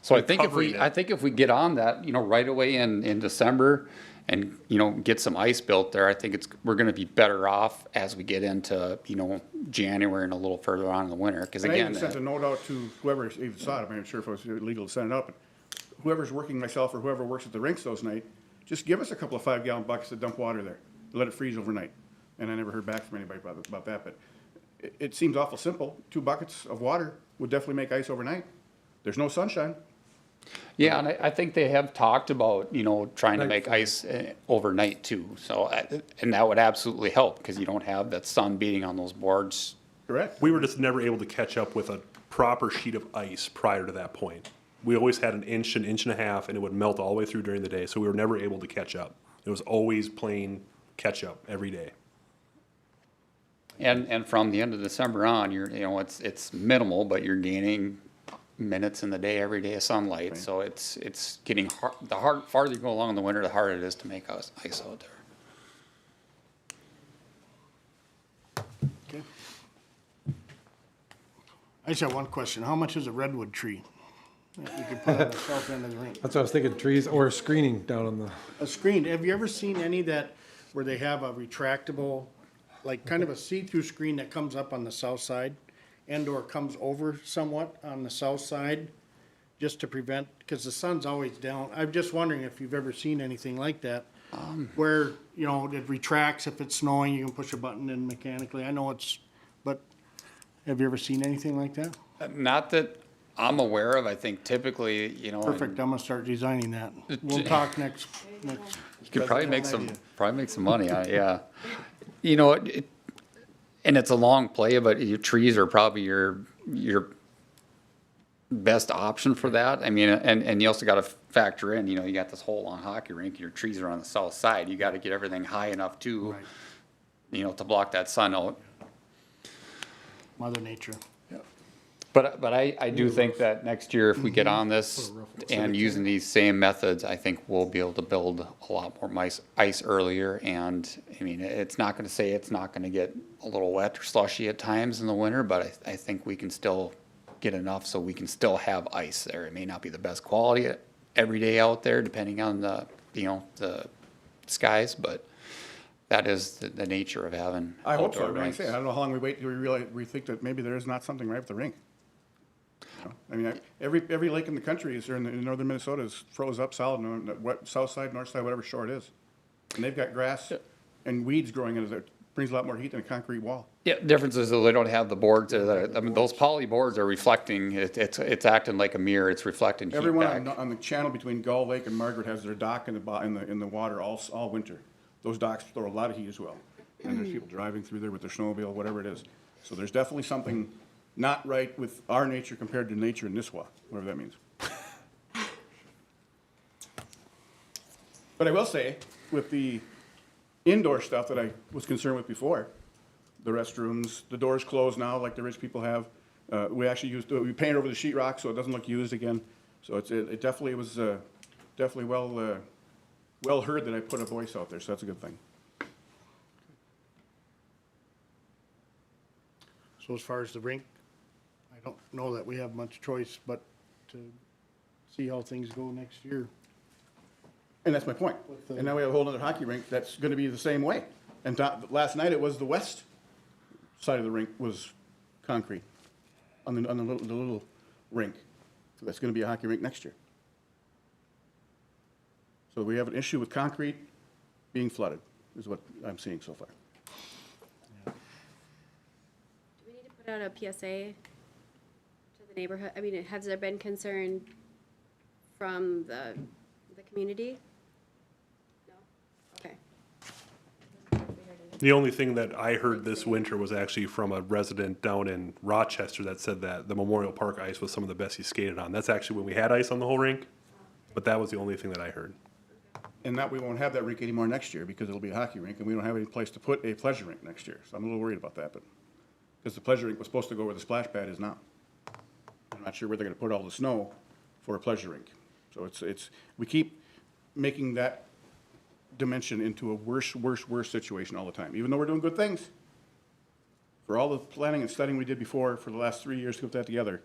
So I think Recovering it. if we get on that, right away in December, and, you know, get some ice built there, I think we're gonna be better off as we get into, you know, January and a little further on in the winter, because And I again. even sent a note out to whoever even saw it, I'm not sure if it was legal to send it out, but whoever's working, myself or whoever works at the rinks those nights, just give us a couple of 5-gallon buckets to dump water there, let it freeze overnight. And I never heard back from anybody about that, but it seems awful simple. 2 buckets of water would definitely make ice overnight. There's no sunshine. Yeah, and I think they have talked about, you know, trying to make ice overnight too. So, and that would absolutely help, because you don't have that sun beating on those boards. Correct. We were just never able to catch up with a proper sheet of ice prior to that point. We always had an inch and a half, and it would melt all the way through during the day, so we were never able to catch up. It was always plain catch up every day. And from the end of December on, you know, it's minimal, but you're gaining minutes in the day, every day of sunlight. So it's getting farther you go along in the winter, the harder it is to make ice out there. Okay. I just have one question. How much is a redwood tree that you could put on the south end of the rink? That's what I was thinking, trees or screening down on the, A screen. Have you ever seen any where they have a retractable, like kind of a see-through screen that comes up on the south side and/or comes over somewhat on the south side, just to prevent, because the sun's always down. I'm just wondering if you've ever seen anything like that, where, you know, it retracts. If it's snowing, you can push a button in mechanically. I know but have you ever seen anything like that? Not that I'm aware of. I think typically, you know. Perfect. I'm gonna start designing that. We'll talk next. You could probably make Idea. some money on it, yeah. You know, and it's a long play, but your trees are probably your best option for that. I mean, and you also gotta factor in, you know, you got this whole long hockey rink, your trees are on the south side. You gotta get everything high enough too, Right. you know, to block that sun out. Mother Nature. But I do think that next year, if we get on this and using these same methods, I think we'll be able to build a lot more ice earlier. And, I mean, it's not gonna say it's not gonna get a little wet or slushy at times in the winter, but I think we can still get enough so we can still have ice there. It may not be the best quality every day out there, depending on the, you know, the skies, but that is the nature of having I hope so. outdoor Like I rinks. say, I don't know how long we wait till we think that maybe there is not something right with the rink. You know, I mean, every lake in the country is in northern Minnesota is froze up solid, south side, north side, whatever shore it is. And they've got grass and weeds growing in it that brings a lot more heat than a concrete wall. Yeah, difference is though they don't have the boards that I mean, those poly boards are reflecting, it's acting like a mirror, it's reflecting heat Everyone back. on the channel between Gull Lake and Margaret has their dock in the water all winter. Those docks throw a lot of heat as well. And there's people driving through there with their snowmobile, whatever it is. So there's definitely something not right with our nature compared to nature in Nisswa, whatever that means. But I will say, with the indoor stuff that I was concerned with before, the restrooms, the doors closed now like the rich people have. We actually we painted over the sheetrock so it doesn't look used again. So it definitely was definitely well heard that I put a voice out there, so that's a good thing. So as far as the rink, I don't know that we have much choice but to see how things go next year. And that's my point. And now we have a whole other hockey rink that's gonna be the same way. And last night it was the west side of the rink was concrete on the little rink. So that's gonna be a hockey rink next year. So we have an issue with concrete being flooded, is what I'm seeing so far. Do we need to put out a PSA to the neighborhood? I mean, has there been concern from the community? No? Okay. The only thing that I heard this winter was actually from a resident down in Rochester that said that the Memorial Park ice was some of the best he skated on. That's actually when we had ice on the whole rink, but that was the only thing that I heard. And that we won't have that rink anymore next year because it'll be a hockey rink and we don't have any place to put a pleasure rink next year. So I'm a little worried about that, but, because the pleasure rink was supposed to go where the splash pad is now. I'm not sure where they're gonna put all the snow for a pleasure rink. So we keep making that dimension into a worse situation all the time, even though we're doing good things. For all the planning and studying we did before for the last 3 years to put that together,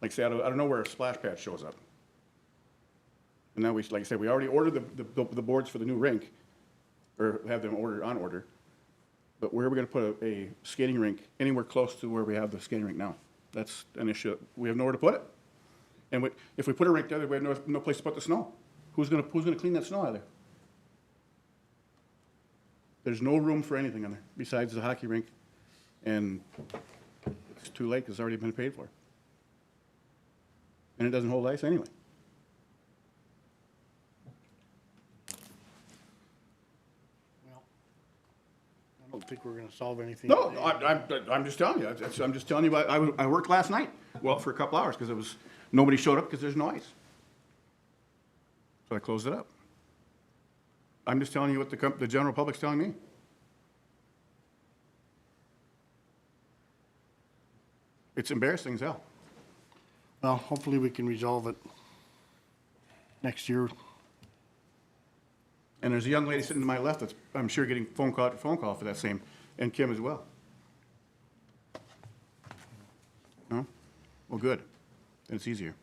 like say, I don't know where a splash pad shows up. And now we, like I said, we already ordered the boards for the new rink, or have them ordered on order. But where are we gonna put a skating rink anywhere close to where we have the skating rink now? That's an issue. We have nowhere to put it. And if we put a rink there, we have no place to put the snow. Who's gonna clean that snow out of there? There's no room for anything on there besides the hockey rink, and it's too late because it's already been paid for. And it doesn't hold ice anyway. I don't think we're gonna solve anything. No, today. I'm just telling you. I'm just telling you. I worked last night, well, for a couple hours because nobody showed up because there's no ice. So I closed it up. I'm just telling you what the general public's telling me. It's embarrassing as hell. Well, hopefully we can resolve it next year. And there's a young lady sitting to my left that's, I'm sure, getting phone call after phone call for that same, and Kim as well. No? Well, good. Then it's easier.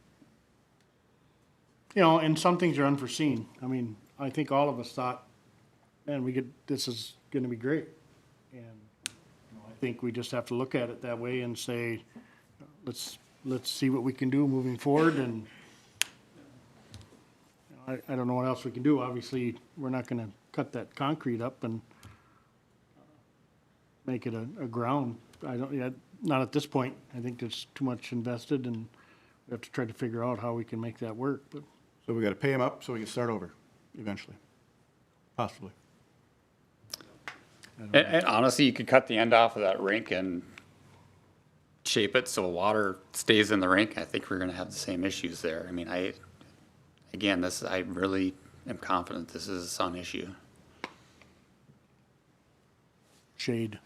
You know, and some things are unforeseen. I mean, I think all of us thought, man, this is gonna be great. And I think we just have to look at it that way and say, let's see what we can do moving forward. And I don't know what else we can do. Obviously, we're not gonna cut that concrete up and make it a ground. Not at this point. I think there's too much invested, and we have to try to figure out how we can make that work, but. So we gotta pay him up so we can start over eventually. Possibly. And honestly, you could cut the end off of that rink and shape it so water stays in the rink. I think we're gonna have the same issues there. I mean, I really am confident this is a Sun issue. Shade.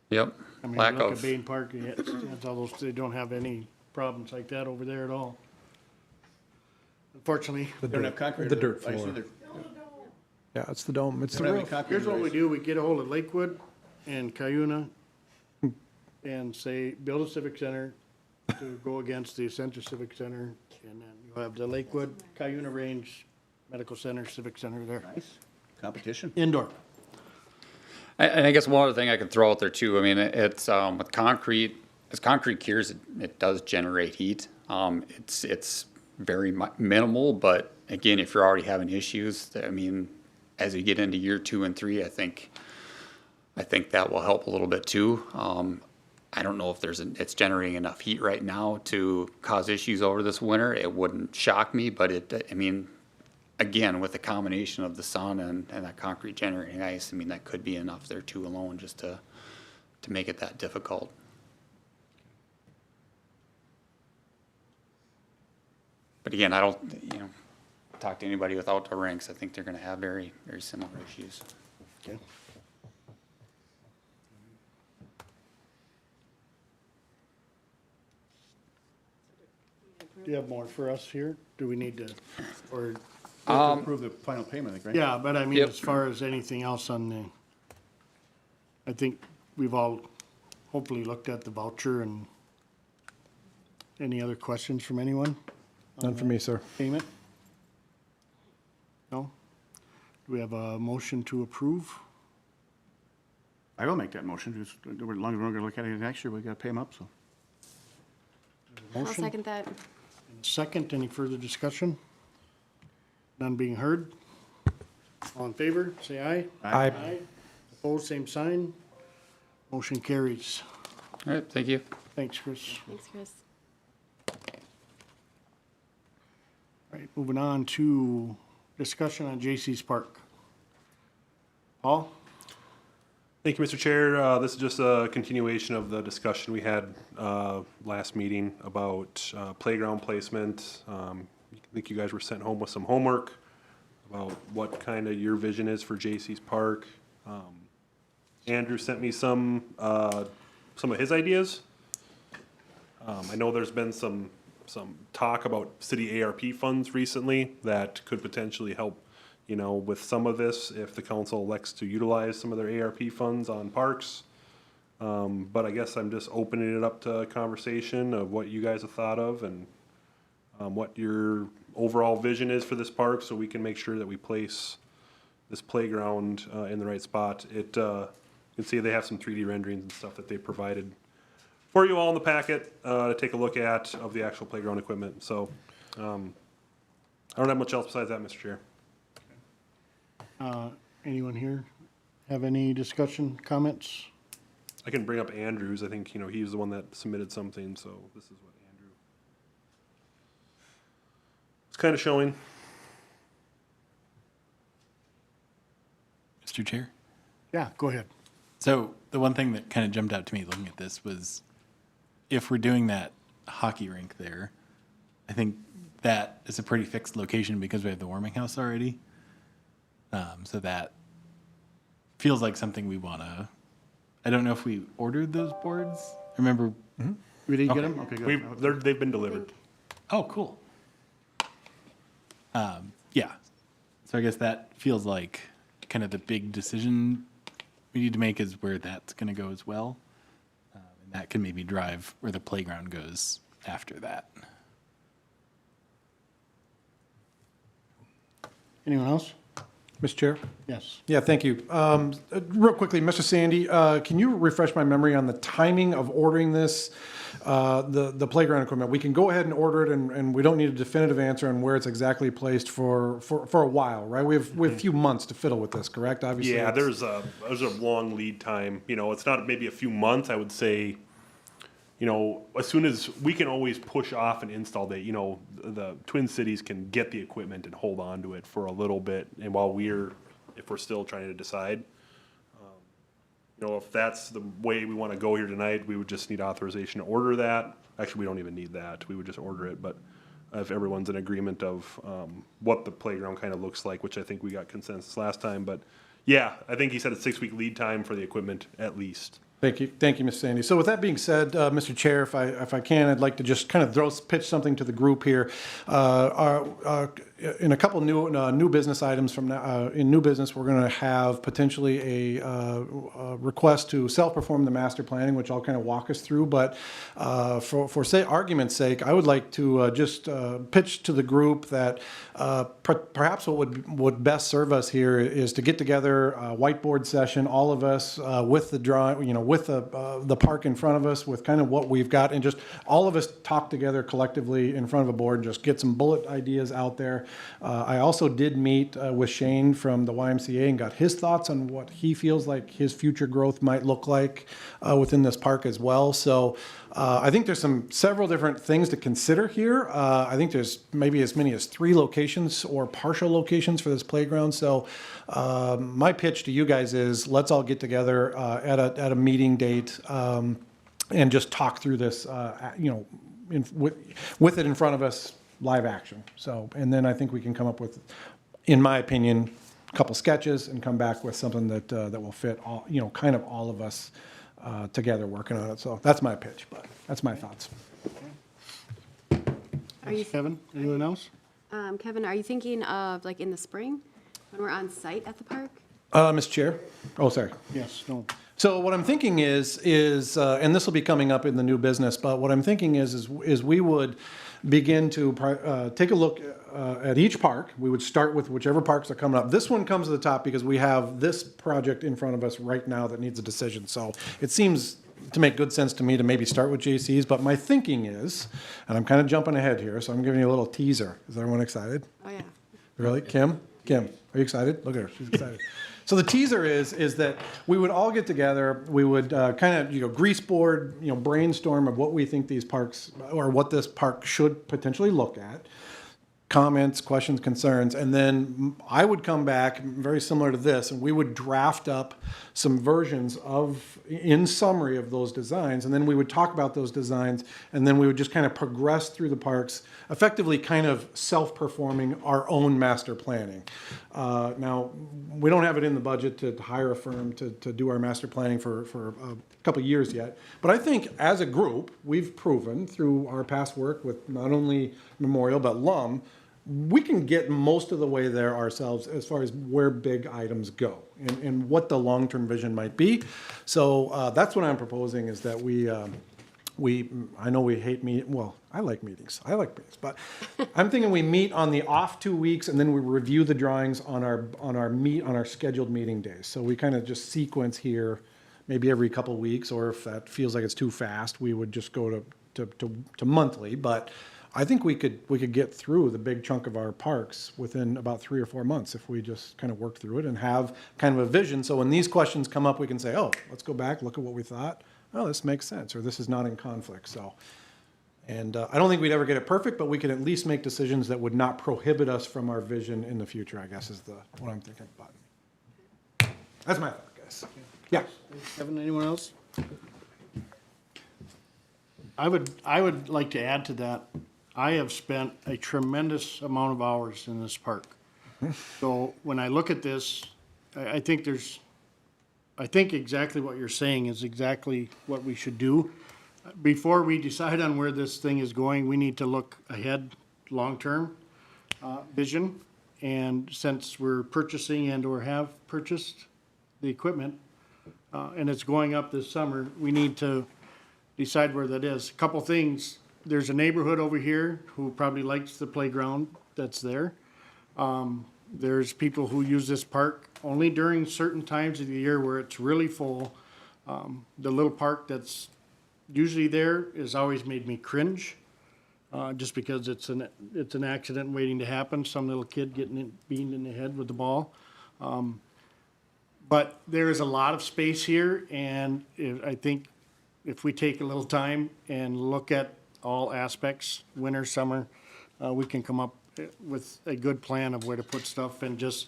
Yep. I mean, Lack look of. at Bain Park, it's all those, they don't have any problems like that over there at all. Unfortunately, They don't have concrete. The or dirt ice floor. either. Yeah, it's the dome, it's They the don't have any roof. concrete here's or what we ice. do, we get a hold of Lakewood and Cuyuna and say, build a civic center to go against the Center Civic Center, and then you'll have the Lakewood, Cuyuna Range Medical Center, Civic Center there. Nice. Competition. Indoor. And I guess one other thing I could throw out there too, I mean, it's, with concrete, as concrete cures, it does generate heat. It's very minimal, but again, if you're already having issues, I mean, as you get into year 2 and 3, I think that will help a little bit too. I don't know if it's generating enough heat right now to cause issues over this winter. It wouldn't shock me, but I mean, again, with the combination of the sun and that concrete generating ice, I mean, that could be enough there too alone just to make it that difficult. But again, I don't, talk to anybody with outdoor rinks. I think they're gonna have very, very similar issues. Okay. Do you have more for us here? Do we need to, or, We have to approve the final payment, I think, right? yeah, but I mean, Yep. as far as anything else I think we've all hopefully looked at the voucher, and any other questions from anyone? None for me, sir. Payment? No? Do we have a motion to approve? I will make that motion. Just, as long as we're gonna look at it next year, we gotta pay him up, so. I'll Motion? second that. Second, any further discussion? None being heard? All in favor, say aye. Aye. Opposed, same sign. Motion carries. All right, thank you. Thanks, Chris. Thanks, Chris. All right, moving on to discussion on J.C.'s Park. Paul? Thank you, Mr. Chair. This is just a continuation of the discussion we had last meeting about playground placement. I think you guys were sent home with some homework about what kind of your vision is for J.C.'s Park. Andrew sent me some of his ideas. I know there's been some talk about city ARP funds recently that could potentially help, with some of this if the council elects to utilize some of their ARP funds on parks. But I guess I'm just opening it up to conversation of what you guys have thought of and what your overall vision is for this park, so we can make sure that we place this playground in the right spot. You can see they have some 3D renderings and stuff that they provided for you all in the packet to take a look at of the actual playground equipment. So I don't have much else besides that, Mr. Chair. Anyone here have any discussion, comments? I can bring up Andrews. I think, he was the one that submitted something, so this is what Andrew is kind of showing. Mr. Chair? Yeah, go ahead. So the one thing that kind of jumped out to me looking at this was if we're doing that hockey rink there, I think that is a pretty fixed location because we have the warming house already. So that feels like something we want to, I don't know if we ordered those boards. Remember? We did get them? Okay, good. They've been delivered. Oh, cool. Yeah. So I guess that feels like kind of the big decision we need to make is where that's going to go as well. And that can maybe drive where the playground goes after that. Anyone else? Mr. Chair? Yes. Yeah, thank you. Real quickly, Mr. Sandy, can you refresh my memory on the timing of ordering this, the playground equipment? We can go ahead and order it, and we don't need a definitive answer on where it's exactly placed for a while, right? We have a few months to fiddle with this, correct? Obviously. Yeah, it's- there's a long lead time. It's not maybe a few months. I would say, as soon as we can always push off an install date. The Twin Cities can get the equipment and hold on to it for a little bit, and while if we're still trying to decide, if that's the way we want to go here tonight, we would just need authorization to order that. Actually, we don't even need that. We would just order it, but if everyone's in agreement of what the playground kind of looks like, which I think we got consensus last time, but yeah, I think he said a 6-week lead time for the equipment at least. Thank you, Ms. Sandy. So with that being said, Mr. Chair, if I can, I'd like to just kind of pitch something to the group here. In a couple new business items from now, in new business, we're going to have potentially a request to self-perform the master planning, which I'll kind of walk us through. But for argument's sake, I would like to just pitch to the group that perhaps what would best serve us here is to get together a whiteboard session, all of us with the drawing, with the park in front of us, with kind of what we've got, and just all of us talk together collectively in front of a board and just get some bullet ideas out there. I also did meet with Shane from the YMCA and got his thoughts on what he feels like his future growth might look like within this park as well. So I think there's several different things to consider here. I think there's maybe as many as 3 locations or partial locations for this playground. So my pitch to you guys is let's all get together at a meeting date and just talk through this, with it in front of us, live action. So, and then I think we can come up with, in my opinion, a couple sketches and come back with something that will fit all, kind of all of us together working on it. So that's my pitch, but that's my thoughts. Are you, Kevin, anyone else? Kevin, are you thinking of like in the spring when we're on site at the park? Mr. Chair? Oh, sorry. Yes, no. So what I'm thinking is, and this will be coming up in the new business, but what I'm thinking is we would begin to take a look at each park. We would start with whichever parks are coming up. This one comes to the top because we have this project in front of us right now that needs a decision. So it seems to make good sense to me to maybe start with JC's, but my thinking is, and I'm kind of jumping ahead here, so I'm giving you a little teaser. Is everyone excited? Oh, yeah. Really? Kim, are you excited? Look at her, she's excited. So the teaser is that we would all get together, we would kind of, grease board, brainstorm of what we think these parks, or what this park should potentially look at, comments, questions, concerns, and then I would come back, very similar to this, and we would draft up some versions in summary of those designs, and then we would talk about those designs, and then we would just kind of progress through the parks, effectively kind of self-performing our own master planning. Now, we don't have it in the budget to hire a firm to do our master planning for a couple of years yet, but I think as a group, we've proven through our past work with not only Memorial, but LUM, we can get most of the way there ourselves as far as where big items go and what the long-term vision might be. So that's what I'm proposing, is that we I know we hate well, I like meetings, but I'm thinking we meet on the off 2 weeks and then we review the drawings on our scheduled meeting days. So we kind of just sequence here, maybe every couple weeks, or if that feels like it's too fast, we would just go to monthly. But I think we could get through the big chunk of our parks within about 3 or 4 months if we just kind of work through it and have kind of a vision. So when these questions come up, we can say, oh, let's go back, look at what we thought. Oh, this makes sense, or this is not in conflict. So, and I don't think we'd ever get it perfect, but we can at least make decisions that would not prohibit us from our vision in the future, I guess is what I'm thinking about. That's my thought, guys. Yeah. Kevin, anyone else? I would like to add to that. I have spent a tremendous amount of hours in this park. So when I look at this, I think exactly what you're saying is exactly what we should do. Before we decide on where this thing is going, we need to look ahead, long-term vision. And since we're purchasing and or have purchased the equipment, and it's going up this summer, we need to decide where that is. A couple things. There's a neighborhood over here who probably likes the playground that's there. There's people who use this park only during certain times of the year where it's really full. The little park that's usually there has always made me cringe, just because it's an accident waiting to happen. Some little kid getting beamed in the head with the ball. But there is a lot of space here, and I think if we take a little time and look at all aspects, winter, summer, we can come up with a good plan of where to put stuff. And just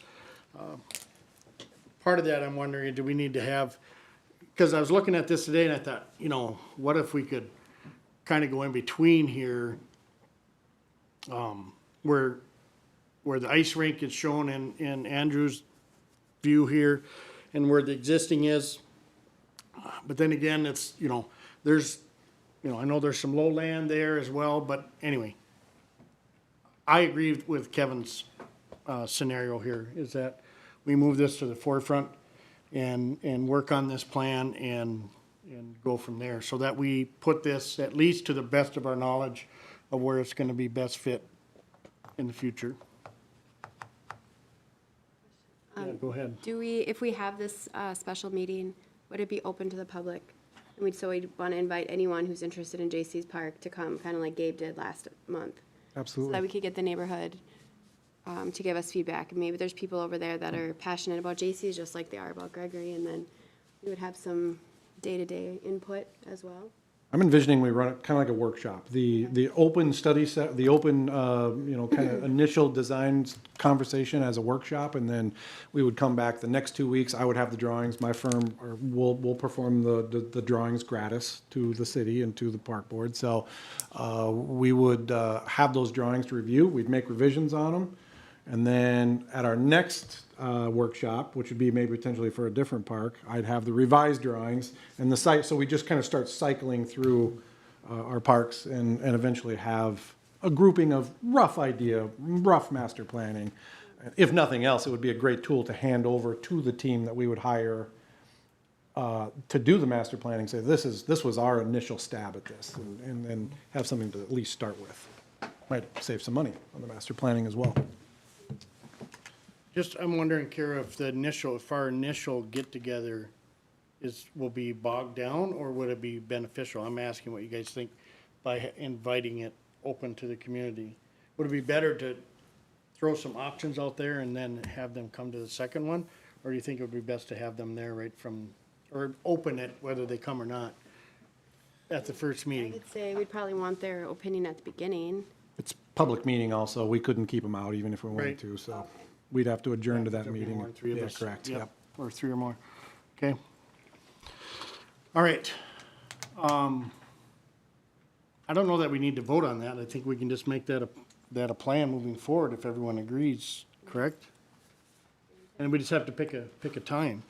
part of that, I'm wondering, do we need to have, because I was looking at this today and I thought, what if we could kind of go in between here, where the ice rink is shown in Andrew's view here, and where the existing is. But then again, it's, there's, I know there's some lowland there as well, but anyway, I agree with Kevin's scenario here, is that we move this to the forefront and work on this plan and go from there, so that we put this at least to the best of our knowledge of where it's gonna be best fit in the future. Yeah, go ahead. If we have this special meeting, would it be open to the public? And we'd want to invite anyone who's interested in J.C.'s Park to come, kind of like Gabe did last month. Absolutely. So that we could get the neighborhood to give us feedback. And maybe there's people over there that are passionate about J.C.'s just like they are about Gregory, and then we would have some day-to-day input as well. I'm envisioning we run it kind of like a workshop. The open study set, the open, kind of initial design conversation as a workshop, and then we would come back the next 2 weeks. I would have the drawings. My firm will perform the drawings gratis to the city and to the park board. So we would have those drawings to review. We'd make revisions on them. And then at our next workshop, which would be maybe potentially for a different park, I'd have the revised drawings and the site. So we just kind of start cycling through our parks and eventually have a grouping of rough master planning. If nothing else, it would be a great tool to hand over to the team that we would hire to do the master planning. Say, this was our initial stab at this, and have something to at least start with. Might save some money on the master planning as well. Just, I'm wondering, Kara, if our initial get-together will be bogged down, or would it be beneficial? I'm asking what you guys think by inviting it open to the community. Would it be better to throw some options out there and then have them come to the second one? Or do you think it would be best to have them there right from, or open it, whether they come or not, at the first I meeting? would say we'd probably want their opinion at the beginning. It's public meeting also. We couldn't keep them out even if we wanted Right. to, so we'd have to adjourn to that There'll be meeting. more than three of Yeah, us. correct, yep. Or three or more. Okay. All right. I don't know that we need to vote on that. I think we can just make that a plan moving forward if everyone agrees, correct? And we just have to pick a time.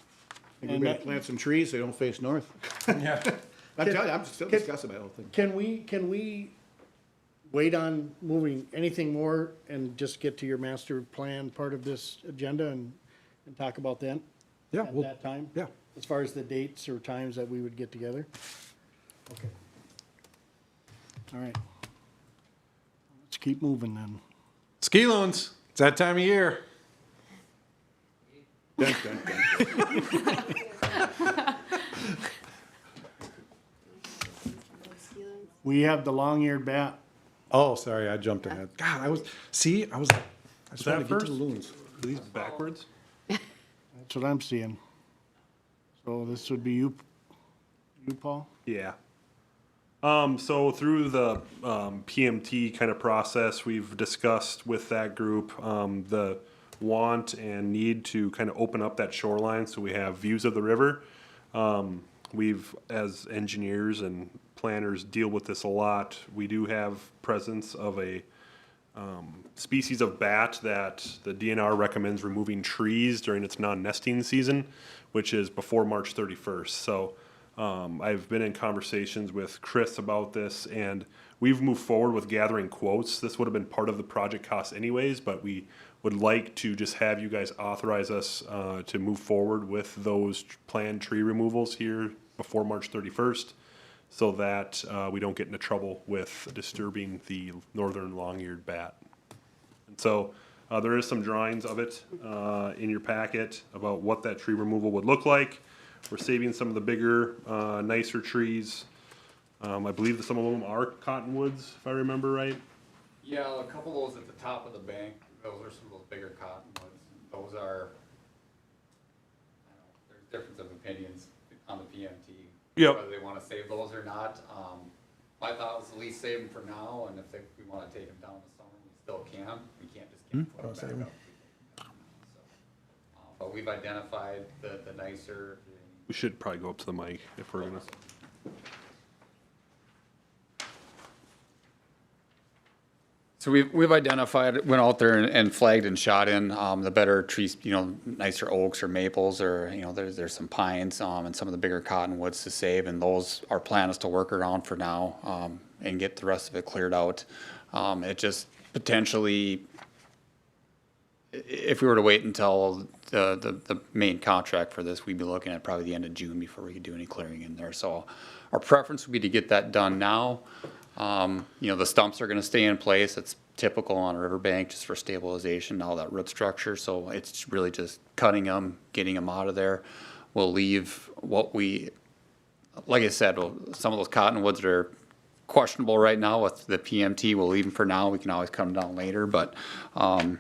I think we better plant some trees so they don't face north. Yeah. I'm telling you, I'm still discussing my whole thing. Can we wait on moving anything more and just get to your master plan part of this agenda and talk about that? Yeah, At well, that time? yeah. As far as the dates or times that we would get together? Okay. All right. Let's keep moving then. Ski loans, it's that time of year. Dun, dun, dun. We have the long-eared bat. Oh, sorry, I jumped ahead. God, I just that wanted to get to first? the loons. Are these backwards? That's what I'm seeing. So this would be you, Paul? Yeah. So through the PMT kind of process, we've discussed with that group the want and need to kind of open up that shoreline so we have views of the river. We've, as engineers and planners, deal with this a lot. We do have presence of a species of bat that the DNR recommends removing trees during its non-nesting season, which is before March 31st. So I've been in conversations with Chris about this, and we've moved forward with gathering quotes. This would have been part of the project cost anyways, but we would like to just have you guys authorize us to move forward with those planned tree removals here before March 31st, so that we don't get into trouble with disturbing the northern long-eared bat. And so there is some drawings of it in your packet about what that tree removal would look like. We're saving some of the bigger, nicer trees. I believe that some of them are cottonwoods, if I remember right. Yeah, a couple of those at the top of the bank, those are some of those bigger cottonwoods. Those are, I don't know, there's difference of opinions on the PMT. Yep. Whether they want to save those or not. My thought was at least save them for now, and if we want to take them down this summer, we still can. We can't just keep putting them back up. But we've identified the nicer. We should probably go up to the mic if we're gonna. So we've identified, went out there and flagged and shot in the better trees, nicer oaks or maples, or there's some pines and some of the bigger cottonwoods to save, and those our plan is to work around for now and get the rest of it cleared out. It just potentially, if we were to wait until the main contract for this, we'd be looking at probably the end of June before we could do any clearing in there. So our preference would be to get that done now. The stumps are going to stay in place. It's typical on a riverbank just for stabilization, all that root structure. So it's really just cutting them, getting them out of there. We'll leave like I said, some of those cottonwoods that are questionable right now with the PMT. We'll leave them for now. We can always come down later, but our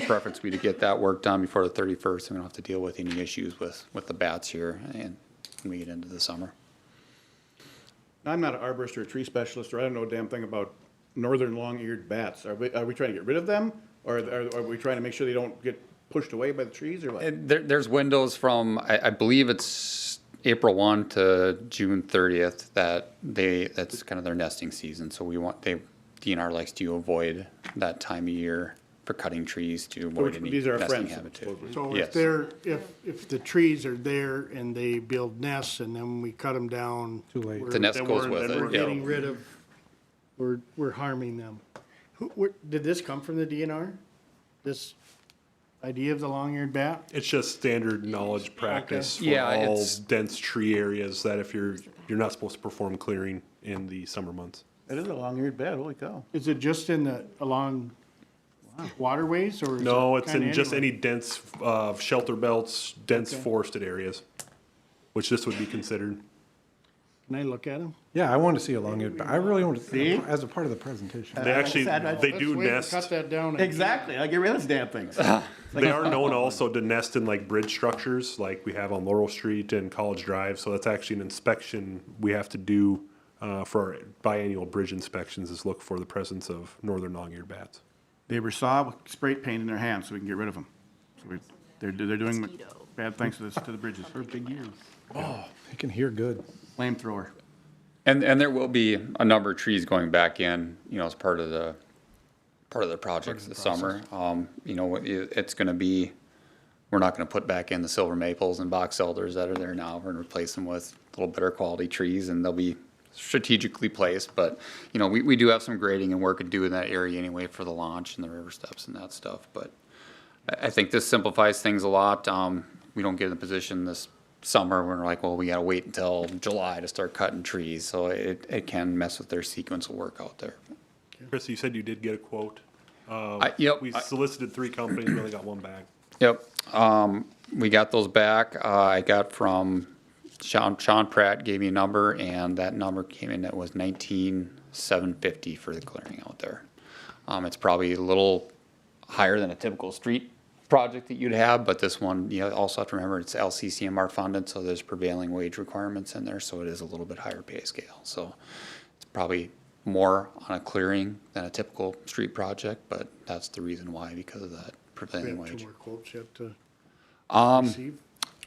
preference would be to get that work done before the 31st, and we don't have to deal with any issues with the bats here and when we get into the summer. I'm not an arborist or a tree specialist, or I don't know a damn thing about northern long-eared bats. Are we trying to get rid of them, or are we trying to make sure they don't get pushed away by the trees, or what? There's windows from, I believe it's April 1 to June 30th that's kind of their nesting season. So DNR likes to avoid that time of year for cutting trees to avoid any These are our nesting friends, habitat. supposedly. So Yes. if the trees are there and they build nests and then we cut them down. Too late. The nest Then goes we're- with then it. We're yeah. getting rid of, we're harming them. Did this come from the DNR? This idea of the long-eared bat? It's just standard knowledge practice for Yeah, all it's- dense tree areas that if you're not supposed to perform clearing in the summer months. That is a long-eared bat, holy cow. Is it just along waterways or? is No, it it's kinda in just anywhere? any dense shelter belts, dense Okay. forested areas, which this would be considered. Can I look at them? Yeah, I want to see a long-eared bat. I really want to, See? as a part of the presentation. They actually, they do Let's cut nest. that down. Exactly, I get rid of those damn things. They are known also to nest in like bridge structures, like we have on Laurel Street and College Drive. So that's actually an inspection we have to do for our biannual bridge inspections, is look for the presence of northern long-eared bats. Neighbors saw with spray paint in their hands so we can get rid of them. So they're doing bad things to the bridges for big years. You can hear good. Flamethrower. And there will be a number of trees going back in, as part of the projects this summer. It's going to be, we're not going to put back in the silver maples and box elders that are there now. We're going to replace them with a little better quality trees, and they'll be strategically placed. But we do have some grading and work to do in that area anyway for the launch and the river steps and that stuff. But I think this simplifies things a lot. We don't get in a position this summer, we're like, well, we gotta wait until July to start cutting trees, so it can mess with their sequence of work out there. Chris, you said you did get a quote. Yep. We solicited 3 companies, we only got 1 back. Yep, we got those back. I got from Sean Pratt gave me a number, and that number came in, that was $19,750 for the clearing out there. It's probably a little higher than a typical street project that you'd have, but this one, you also have to remember it's LCCMR funded, so there's prevailing wage requirements in there, so it is a little bit higher pay scale. So it's probably more on a clearing than a typical street project, but that's the reason why, because of that We prevailing have 2 wage. more quotes yet to Um, receive.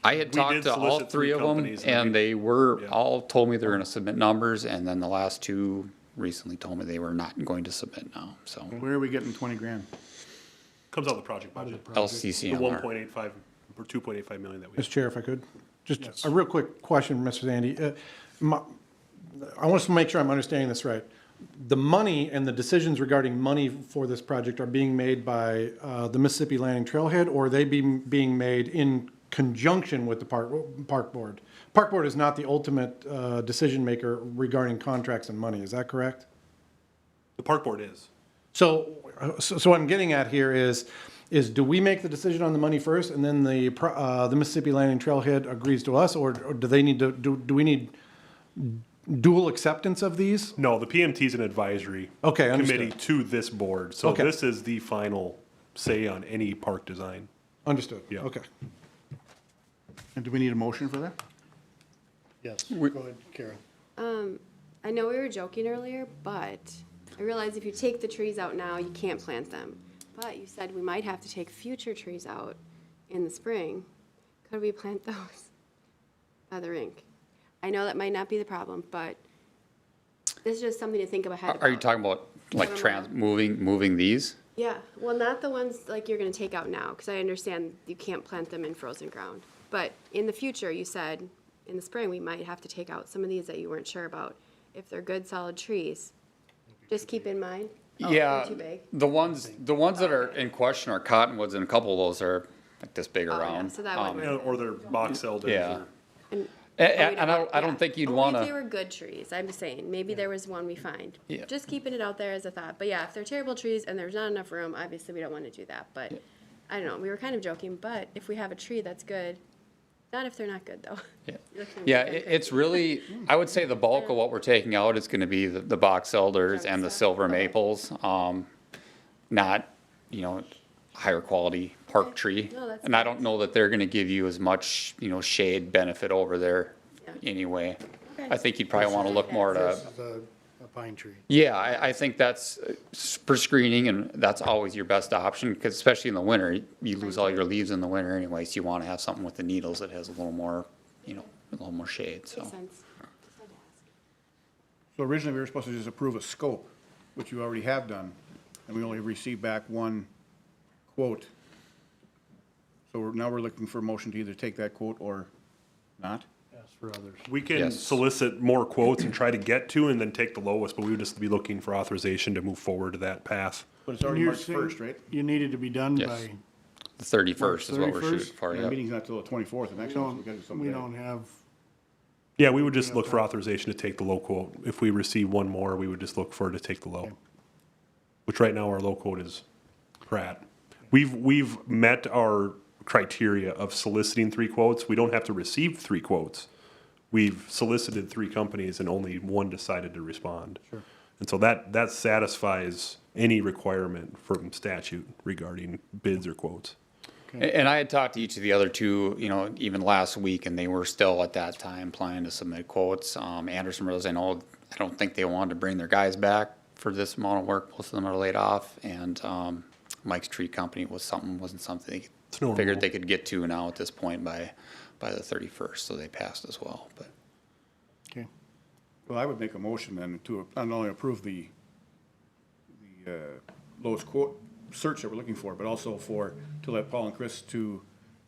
I had We talked did to all solicit 3 3 of them, companies, and and we- they were, Yeah. all told me they're gonna submit numbers, and then the last 2 recently told me they were not going to submit now, so. Where are we getting 20 grand? Comes out of the project budget. The LCCMR. 1.85 or 2.85 million that we. Mr. Chair, if I could, just a real quick question, Mr. Zandy. I want to make sure I'm understanding this right. The money and the decisions regarding money for this project are being made by the Mississippi Landing Trailhead, or are they being made in conjunction with the park board? Park board is not the ultimate decision maker regarding contracts and money, is that correct? The park board is. So what I'm getting at here is do we make the decision on the money first, and then the Mississippi Landing Trailhead agrees to us, or do they need to, do we need dual acceptance of these? No, the PMT is an advisory Okay, understood. committee to this board. So Okay. this is the final say on any park design. Understood, Yeah. okay. And do we need a motion for that? Yes, go ahead, Karen. I know we were joking earlier, but I realize if you take the trees out now, you can't plant them. But you said we might have to take future trees out in the spring. Could we plant those by the rink? I know that might not be the problem, but this is just something to think ahead about. Are you talking about like moving these? Yeah, well, not the ones like you're gonna take out now, because I understand you can't plant them in frozen ground. But in the future, you said in the spring, we might have to take out some of these that you weren't sure about. If they're good, solid trees, just keep in mind. Oh, they're Yeah, too big. the ones that are in question are cottonwoods, and a couple of those are like this big Oh, yeah, around. so that Um, wouldn't work. Or their box elders. Yeah. or- And And we I don't yeah. think you'd Only wanna. if they were good trees, I'm just saying, maybe there was one we find. Yeah. Just keeping it out there as a thought, but yeah, if they're terrible trees and there's not enough room, obviously we don't wanna do that, but, I don't know, we were kind of joking, but if we have a tree that's good, not if they're not good though. Yeah. You're looking Yeah, kind of it's really, I would say the bulk of what we're taking out is gonna be the box elders and the silver maples. Not, higher quality park tree. No, that's And I fine. don't know that they're gonna give you as much, shade benefit over there Yeah. anyway. Okay. I think you'd probably wanna look more to, Versus a pine tree. yeah, I think that's for screening, and that's always your best option, because especially in the winter, you lose all your leaves in the winter anyway, so you wanna have something with the needles that has a little more, a little more shade, so. Makes sense. So originally, we were supposed to just approve a scope, which you already have done, and we only received back 1 quote. So now we're looking for a motion to either take that quote or not? Yes, for others. We can Yes. solicit more quotes and try to get to and then take the lowest, but we would just be looking for authorization to move forward to that path. But it's already You're March saying 1st, right? You needed to be done Yes. by. The 31st is what we're 31st? shooting for, And the yeah. meeting's not till the 24th, the next one, so we gotta do something. We today. don't have, Yeah, we would just look for authorization to take the low quote. If we receive 1 more, we would just look for to take the low. Which right now our low quote is Pratt. We've met our criteria of soliciting 3 quotes. We don't have to receive 3 quotes. We've solicited 3 companies and only 1 decided to respond. Sure. And so that satisfies any requirement from statute regarding bids or quotes. And I had talked to each of the other 2, even last week, and they were still at that time planning to submit quotes. Anderson Brothers, I don't think they wanted to bring their guys back for this amount of work. Most of them are laid off, and Mike's Tree Company wasn't something It's they normal. figured they could get to now at this point by the 31st, so they passed as well, but. okay. Well, I would make a motion then to not only approve the lowest quote search that we're looking for, but also to let Paul and Chris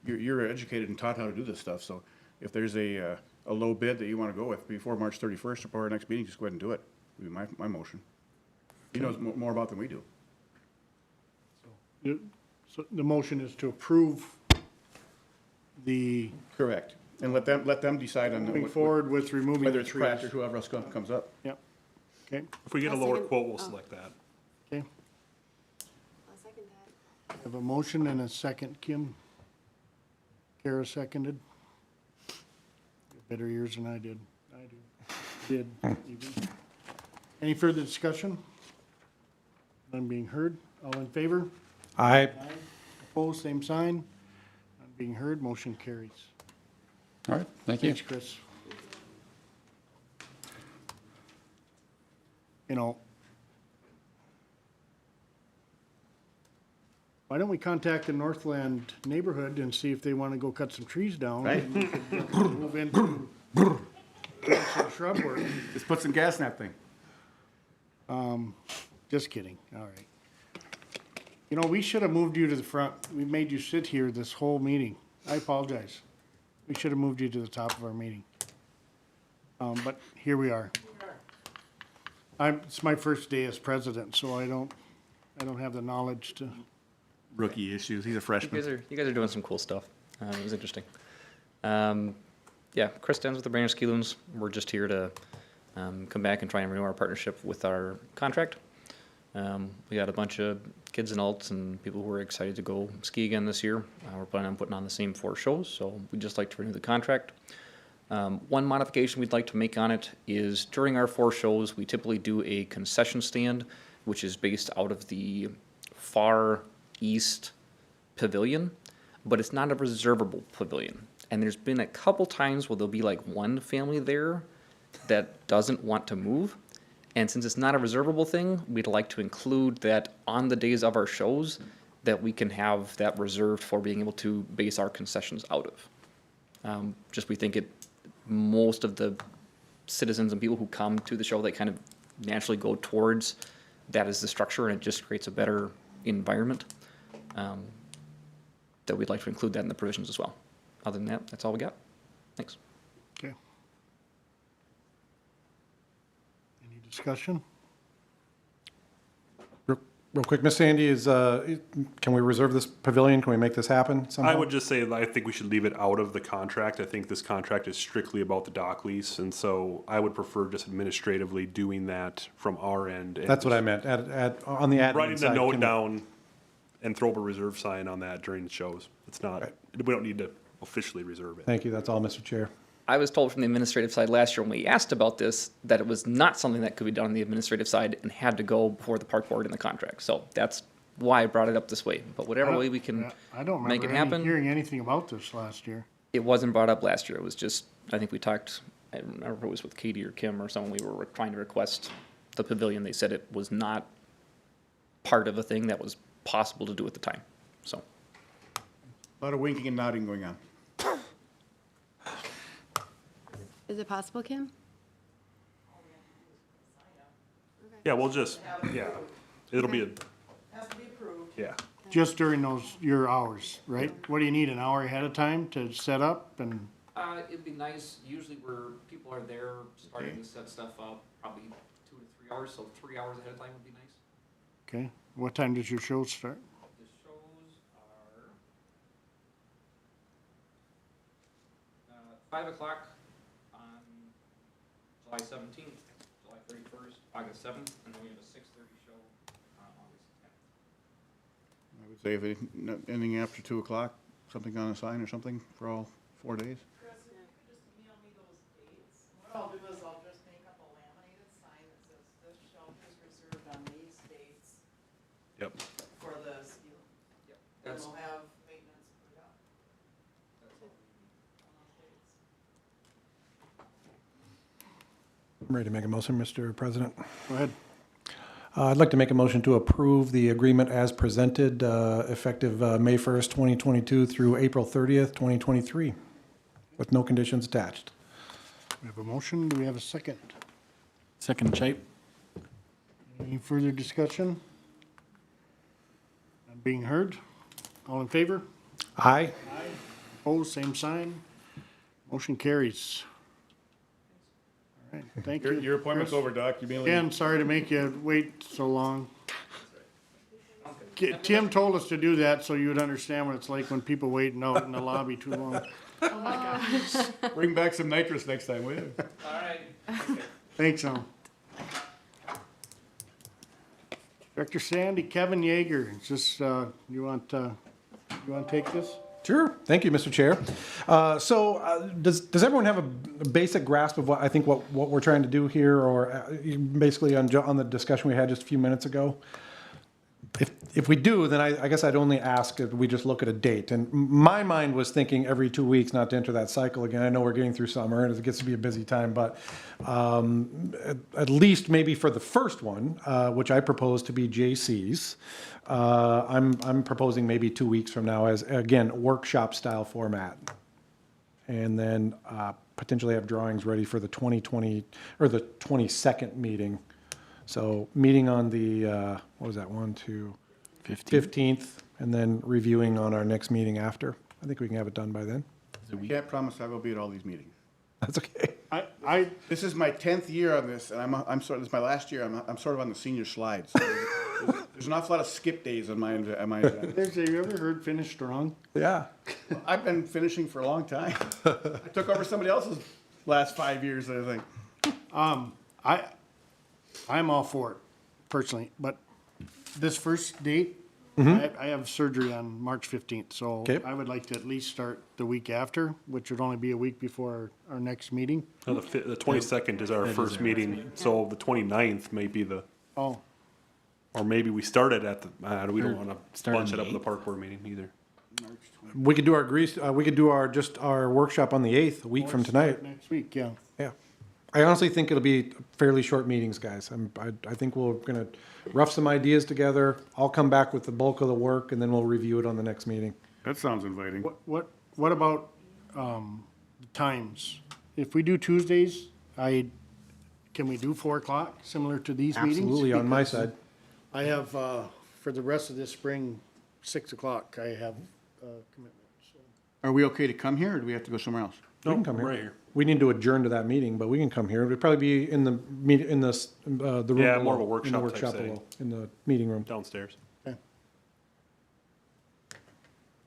you're educated and taught how to do this stuff, so if there's a low bid that you want to go with before March 31st or our next meeting, just go ahead and do it. Would be my motion. He knows more about than we do. So the motion is to approve the Correct. And let them decide on moving forward with removing whether the it's Pratt or trees. whoever else comes up. Yep. Okay, If we get a I'll lower second- quote, we'll select that. okay. I'll second that. I have a motion and a second, Kim. Kara seconded. You have better ears than I did. Did. even. Any further discussion? None being heard. All in favor? Aye. Opposed, same sign. None being heard, motion carries. All right, thank you. Thanks, Chris. You know, why don't we contact the Northland neighborhood and see if they want to go cut some trees down? Right. And we could move into some shrub work. Just put some gas in that thing. Just kidding, all right. You know, we should have moved you to the front. We made you sit here this whole meeting. I apologize. We should have moved you to the top of our meeting. But here we are. It's my first day as president, so I don't have the knowledge to, Rookie issues. He's a You freshman. guys are doing some cool stuff. It was interesting. Yeah, Chris Stens with the Brainerd Ski Loons. We're just here to come back and try and renew our partnership with our contract. We got a bunch of kids and adults and people who are excited to go ski again this year. We're planning on putting on the same 4 shows, so we'd just like to renew the contract. One modification we'd like to make on it is during our 4 shows, we typically do a concession stand, which is based out of the far east pavilion, but it's not a reservable pavilion. And there's been a couple times where there'll be like one family there that doesn't want to move. And since it's not a reservable thing, we'd like to include that on the days of our shows, that we can have that reserved for being able to base our concessions out of. Just we think most of the citizens and people who come to the show, they kind of naturally go towards that as the structure, and it just creates a better environment. That we'd like to include that in the provisions as well. Other than that, that's all we got. Thanks. okay. Any discussion? Real quick, Miss Sandy, can we reserve this pavilion? Can we make this happen somehow? I would just say, I think we should leave it out of the contract. I think this contract is strictly about the dock lease, and so I would prefer just administratively doing that from our end. and That's what I just meant, on the admin Writing side. the note can- down and throw up a reserve sign on that during the shows. It's not, we don't need to officially reserve it. Thank you, that's all, Mr. Chair. I was told from the administrative side last year when we asked about this, that it was not something that could be done on the administrative side and had to go before the park board in the contract. So that's why I brought it up this way. But whatever way we can Yeah, I don't make it remember happen, hearing anything about this last year. it wasn't brought up last year. It was just, I think we talked, I don't remember if it was with Katie or Kim or someone, we were trying to request the pavilion. They said it was not part of a thing that was possible to do at the time, so. A lot of winking and nodding going on. Is it possible, Kim? Yeah, we'll just, yeah, it'll be a, Has to be approved. yeah. Just during your hours, right? What do you need, an hour ahead of time to set up and, It'd be nice, usually where people are there starting to set stuff up, probably 2 to 3 hours, so 3 hours ahead of time would be nice. okay? What time does your show start? The shows are 5 o'clock on July 17th, July 31st, August 7th, and then we have a 6:30 show on August 10th. I would say if anything after 2 o'clock, something on a sign or something for all 4 days. Chris, if you could just email me those dates, what I'll do is I'll just make up a laminated sign that says this shelf is reserved on these dates Yep. for the ski. Yep. And That's, we'll have maintenance put up that's all we need. on those dates. I'm ready to make a motion, Mr. President. Go ahead. I'd like to make a motion to approve the agreement as presented, effective May 1st, 2022 through April 30th, 2023, with no conditions attached. We have a motion, do we have a second? Second, Shape. Any further discussion? None being heard? All in favor? Aye. Opposed, same sign. Motion carries. All right, thank you. Your appointment's Chris. over, Doc. You're being Again, sorry to make you wait so long. Tim told us to do that so you would understand what it's like when people waiting out in the lobby too long. Bring back some nitrous next time, will you? Thanks, Al. Director Sandy, Kevin Yeager, it's just, you want to take this? Sure. Thank you, Mr. Chair. Does everyone have a basic grasp of what I think what we're trying to do here, or basically on the discussion we had just a few minutes ago? If we do, then I guess I'd only ask if we just look at a date. And my mind was thinking every 2 weeks, not to enter that cycle again. I know we're getting through summer and it gets to be a busy time, but at least maybe for the first one, which I propose to be JC's, I'm proposing maybe 2 weeks from now as, again, workshop style format. And then potentially have drawings ready for the 2020 or the 22nd meeting. So meeting on the, what was that, 15th, and then reviewing on our next meeting after. I think we can have it done by then. I can't promise I will be at all these meetings. That's okay. This is my 10th year on this, and I'm sort of, this is my last year, I'm sort of on the senior slide. So there's an awful lot of skip days on my agenda. Have you ever heard finish strong? Yeah. I've been finishing for a long time. I took over somebody else's last 5 years, I think. I'm all for it, personally, but this first date, I have surgery on March 15th, so Okay. I would like to at least start the week after, which would only be a week before our next meeting. No, the 22nd is our first meeting, so the 29th may be the, Oh, or maybe we start it at the, we don't want to start bunch on it the up at the park board meeting either. We could do our workshop on the 8th, a week from tonight. next week, yeah. Yeah. I honestly think it'll be fairly short meetings, guys. I think we're gonna rough some ideas together. I'll come back with the bulk of the work and then we'll review it on the next meeting. That sounds inviting. What about, times? If we do Tuesdays, can we do 4 o'clock, similar to these meetings? Absolutely, on my side. I have, for the rest of this spring, 6 o'clock, I have a commitment, so. Are we okay to come here, or do we have to go somewhere else? We can come here. Right here. We need to adjourn to that meeting, but we can come here. It'd probably be in the room Yeah, more of a below, in the workshop type thing. below, in the meeting room. Downstairs.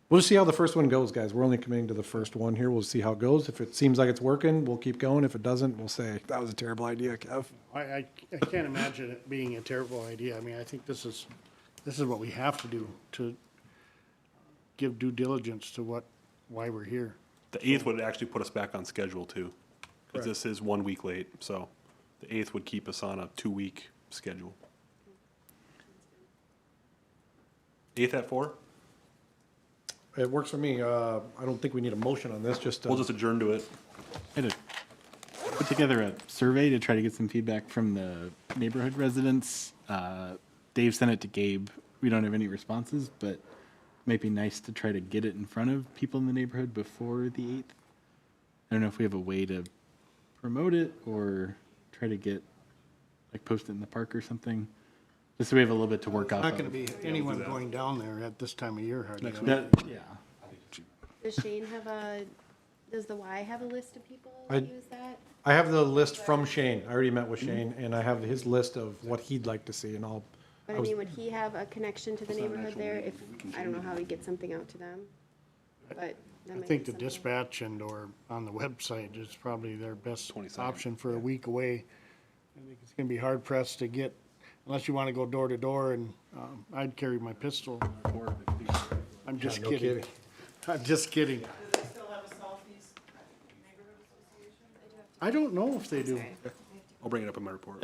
We'll just see how the first one goes, guys. We're only committing to the first one here. We'll see how it goes. If it seems like it's working, we'll keep going. If it doesn't, we'll say, that was a terrible idea, Kev. I can't imagine it being a terrible idea. I mean, I think this is what we have to do to give due diligence to why we're here. The 8th would actually put us back on schedule too, because this is 1 week late, so the 8th would keep us on a 2-week schedule. 8th at 4? It works for me. I don't think we need a motion on this, just, We'll just adjourn to it. I had to put together a survey to try to get some feedback from the neighborhood residents. Dave sent it to Gabe. We don't have any responses, but it might be nice to try to get it in front of people in the neighborhood before the 8th. I don't know if we have a way to promote it or try to get, like, post it in the park or something. Just so we have a little bit to work off Not of. gonna be anyone going down there at this time of year hardly. Yeah. Does Shane does the Y have a list of people I- that use that? I have the list from Shane. I already met with Shane, and I have his list of what he'd like to see, and I'll, But I mean, would he have a connection to the neighborhood there if, I don't know how he'd get something out to them, but that I might think be the something. dispatch or on the website is probably their best 22nd. option for a week away. I think it's gonna be hard pressed to get, unless you wanna go door to door, and, I'd carry my pistol. I'm just no kidding. kidding. I'm just kidding. Do they still have a Southeast Neighborhood Association? I don't know if they do. I'll bring it up in my report.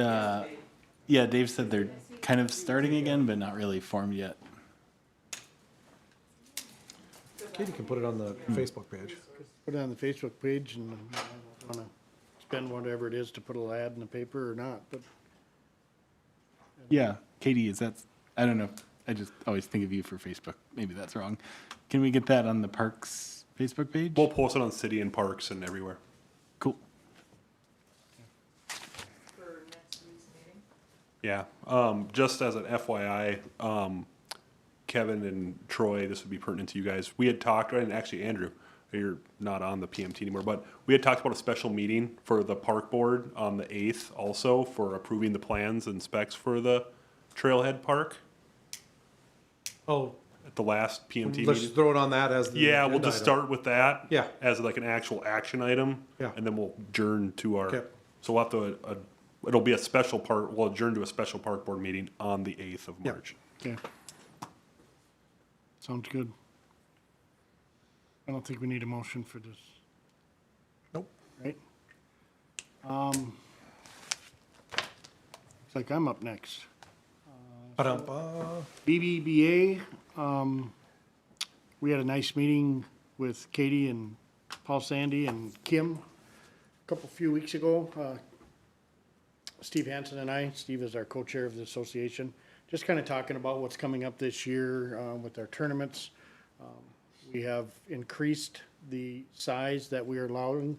Yeah, Dave said they're kind of starting again, but not really formed yet. Katie can put it on the Facebook page. Put it on the Facebook page, and I don't wanna spend whatever it is to put a ad in the paper or not, but Yeah, Katie, I don't know. I just always think of you for Facebook. Maybe that's wrong. Can we get that on the parks Facebook page? We'll post it on City and Parks and everywhere. Cool. For next week's meeting? Yeah, just as an FYI, Kevin and Troy, this would be pertinent to you guys. We had talked, and actually Andrew, you're not on the PMT anymore, but we had talked about a special meeting for the park board on the 8th also for approving the plans and specs for the Trailhead Park. Oh, at the last PMT let's meeting. throw it on that as the. Yeah, we'll agenda just item. start with that. Yeah. As like an actual action item. Yeah. And then we'll adjourn to our, Okay. so we'll have to, it'll be a special we'll adjourn to a special park board meeting on the 8th of Yeah. March. Okay. Sounds good. I don't think we need a motion for this, Nope. right? Looks like I'm up next. Ba-dum-ba. BBBA, we had a nice meeting with Katie and Paul Sandy and Kim a few weeks ago. Steve Hansen and I, Steve is our co-chair of the association, just kind of talking about what's coming up this year with our tournaments. We have increased the size that we are allowing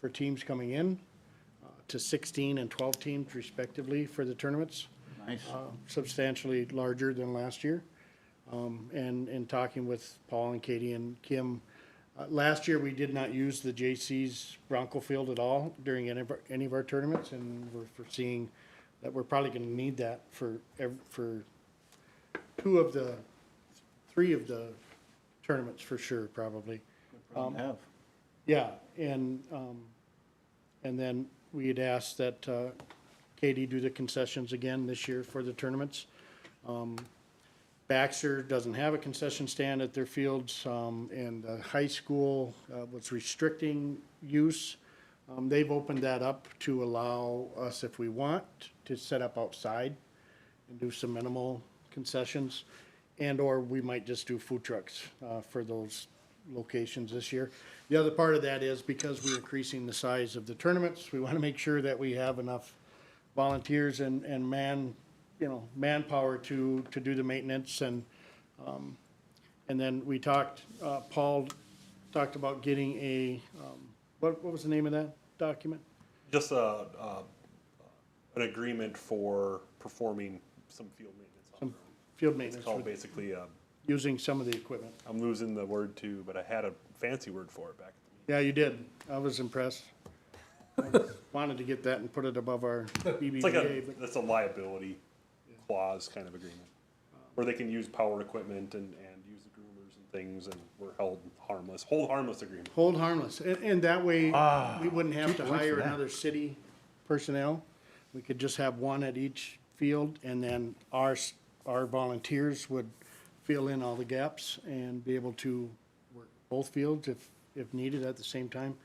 for teams coming in to 16 and 12 teams respectively for the tournaments. Nice. Substantially larger than last year. And in talking with Paul and Katie and Kim, last year we did not use the JC's Bronco Field at all during any of our tournaments, and we're foreseeing that we're probably gonna need that for 3 of the tournaments for sure, probably. Yeah, and then we had asked that Katie do the concessions again this year for the tournaments. Baxter doesn't have a concession stand at their fields, and the high school was restricting use. They've opened that up to allow us, if we want, to set up outside and do some minimal concessions, and/or we might just do food trucks for those locations this year. The other part of that is because we're increasing the size of the tournaments, we want to make sure that we have enough volunteers and manpower to do the maintenance, and then we talked, Paul talked about getting a, what was the name of that document? Just an agreement for performing some field maintenance. Some field It's maintenance, called with basically, using some of the equipment. I'm losing the word too, but I had a fancy word for it back at the Yeah, you did. I was impressed. I wanted to get that and put it above our meeting. It's like BBVA, but that's a liability clause kind of agreement, where they can use power equipment and use the groomers and things, and we're held harmless, hold harmless agreement. hold harmless. And that way, we wouldn't have to hire another city personnel. We could just have one at each field, and then our volunteers would fill in all the gaps and be able to work both fields if needed at the same time.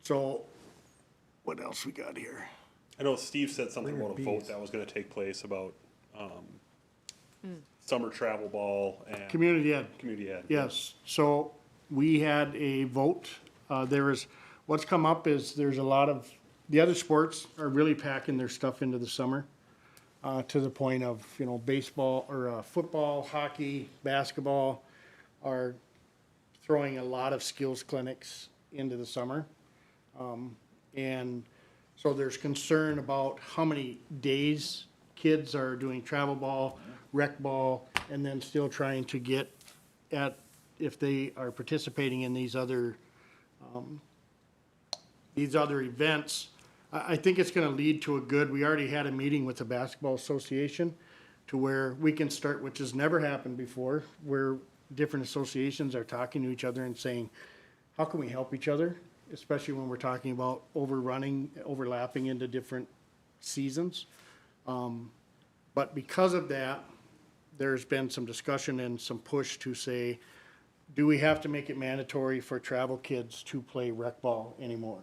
So, what else we got here? I know Steve said something about a vote that was gonna take place about, summer travel ball and Community ed. community ed. Yes, so we had a vote. What's come up is there's a lot of, the other sports are really packing their stuff into the summer, to the point of, baseball or football, hockey, basketball are throwing a lot of skills clinics into the summer. And so there's concern about how many days kids are doing travel ball, rec ball, and then still trying to get at, if they are participating in these other events. I think it's gonna lead to we already had a meeting with the Basketball Association to where we can start, which has never happened before, where different associations are talking to each other and saying, how can we help each other? Especially when we're talking about overlapping into different seasons. But because of that, there's been some discussion and some push to say, do we have to make it mandatory for travel kids to play rec ball anymore?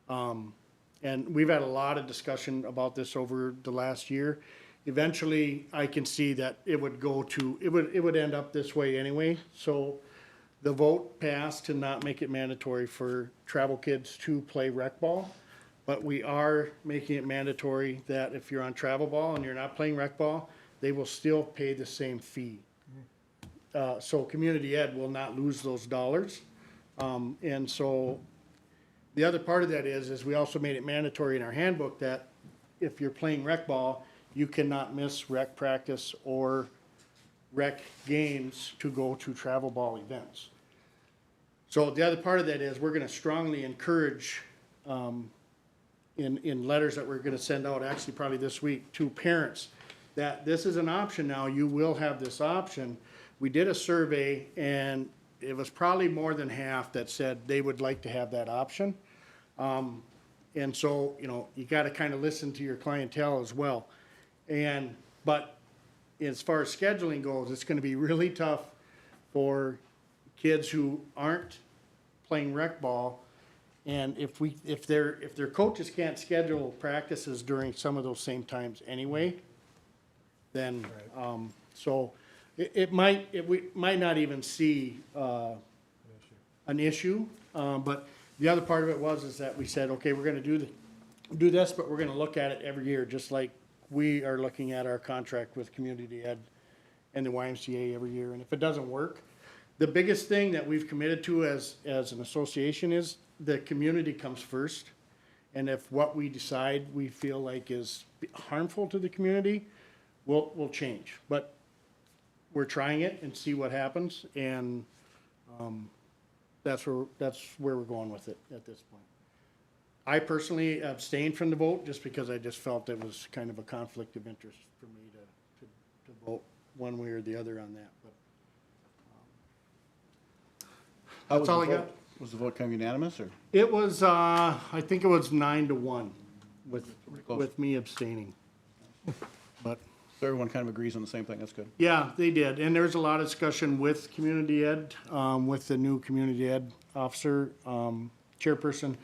And we've had a lot of discussion about this over the last year. Eventually, I can see that it would end up this way anyway. So the vote passed to not make it mandatory for travel kids to play rec ball. But we are making it mandatory that if you're on travel ball and you're not playing rec ball, they will still pay the same fee. So community ed will not lose those dollars. And so the other part of that is we also made it mandatory in our handbook that if you're playing rec ball, you cannot miss rec practice or rec games to go to travel ball events. So the other part of that is we're gonna strongly encourage, in letters that we're gonna send out, actually probably this week, to parents, that this is an option now, you will have this option. We did a survey, and it was probably more than half that said they would like to have that option. And so, you know, you gotta kind of listen to your clientele as well. But as far as scheduling goes, it's gonna be really tough for kids who aren't playing rec ball. And if their coaches can't schedule practices during some of those same times anyway, then, so we might not even see, an issue. But the other part of it is that we said, okay, we're gonna do this, but we're gonna look at it every year, just like we are looking at our contract with Community Ed and the YMCA every year. And if it doesn't work, the biggest thing that we've committed to as an association is the community comes first. And if what we decide we feel like is harmful to the community, we'll change. But we're trying it and see what happens, and that's where we're going with it at this point. I personally abstained from the vote just because I just felt it was kind of a conflict of interest for me to vote one way or the other on that. But that's all I got. Was the vote kind of unanimous, or? It was, I think it was 9-1 with Close. me abstaining. But So everyone kind of agrees on the same thing, that's good. yeah, they did, and there was a lot of discussion with Community Ed, with the new Community Ed officer, chairperson,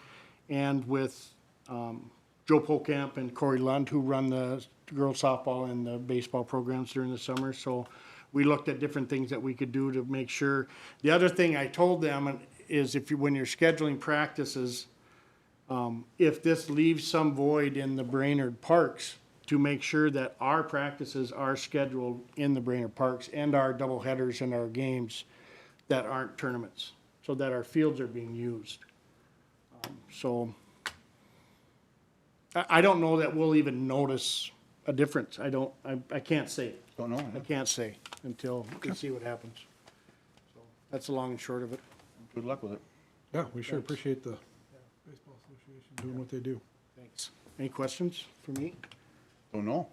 and with Joe Polkamp and Corey Lund, who run the girls softball and the baseball programs during the summer. So we looked at different things that we could do to make sure. The other thing I told them is when you're scheduling practices, if this leaves some void in the Brainerd parks, to make sure that our practices are scheduled in the Brainerd parks and our doubleheaders and our games that aren't tournaments, so that our fields are being used. So I don't know that we'll even notice a difference. I can't say. Don't know. I can't say until we see what happens. So that's the long and short of it. Good luck with it. Yeah, we sure appreciate the Baseball Association doing what they do. Thanks. Any questions for me? Don't know.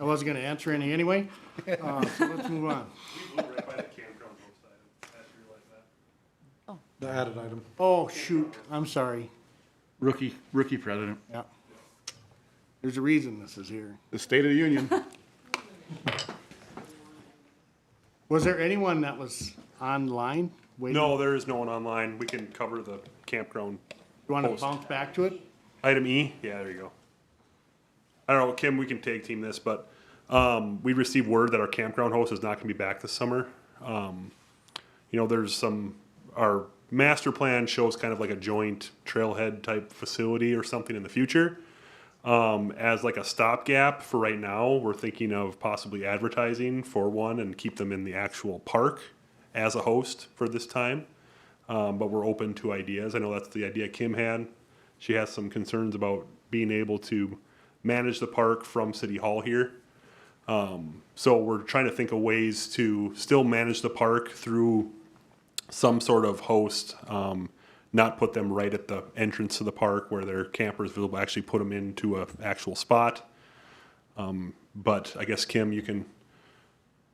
I wasn't gonna answer any anyway, so let's move on. We blew right by the campground Northside. I just realized that. The added item. Oh, shoot, I'm sorry. Rookie president. Yeah. There's a reason this is here. The State of the Union. Was there anyone that was online waiting? No, there is no one online. We can cover the campground. You wanna post. bounce back to it? Item E, yeah, there you go. I don't know, Kim, we can tag team this, but we received word that our campground host is not gonna be back this summer. You know, there's our master plan shows kind of like a joint trailhead type facility or something in the future. As like a stopgap for right now, we're thinking of possibly advertising for one and keep them in the actual park as a host for this time. But we're open to ideas. I know that's the idea Kim had. She has some concerns about being able to manage the park from City Hall here. So we're trying to think of ways to still manage the park through some sort of host, not put them right at the entrance to the park where their campers visible, actually put them into an actual spot. But I guess, Kim, you can, The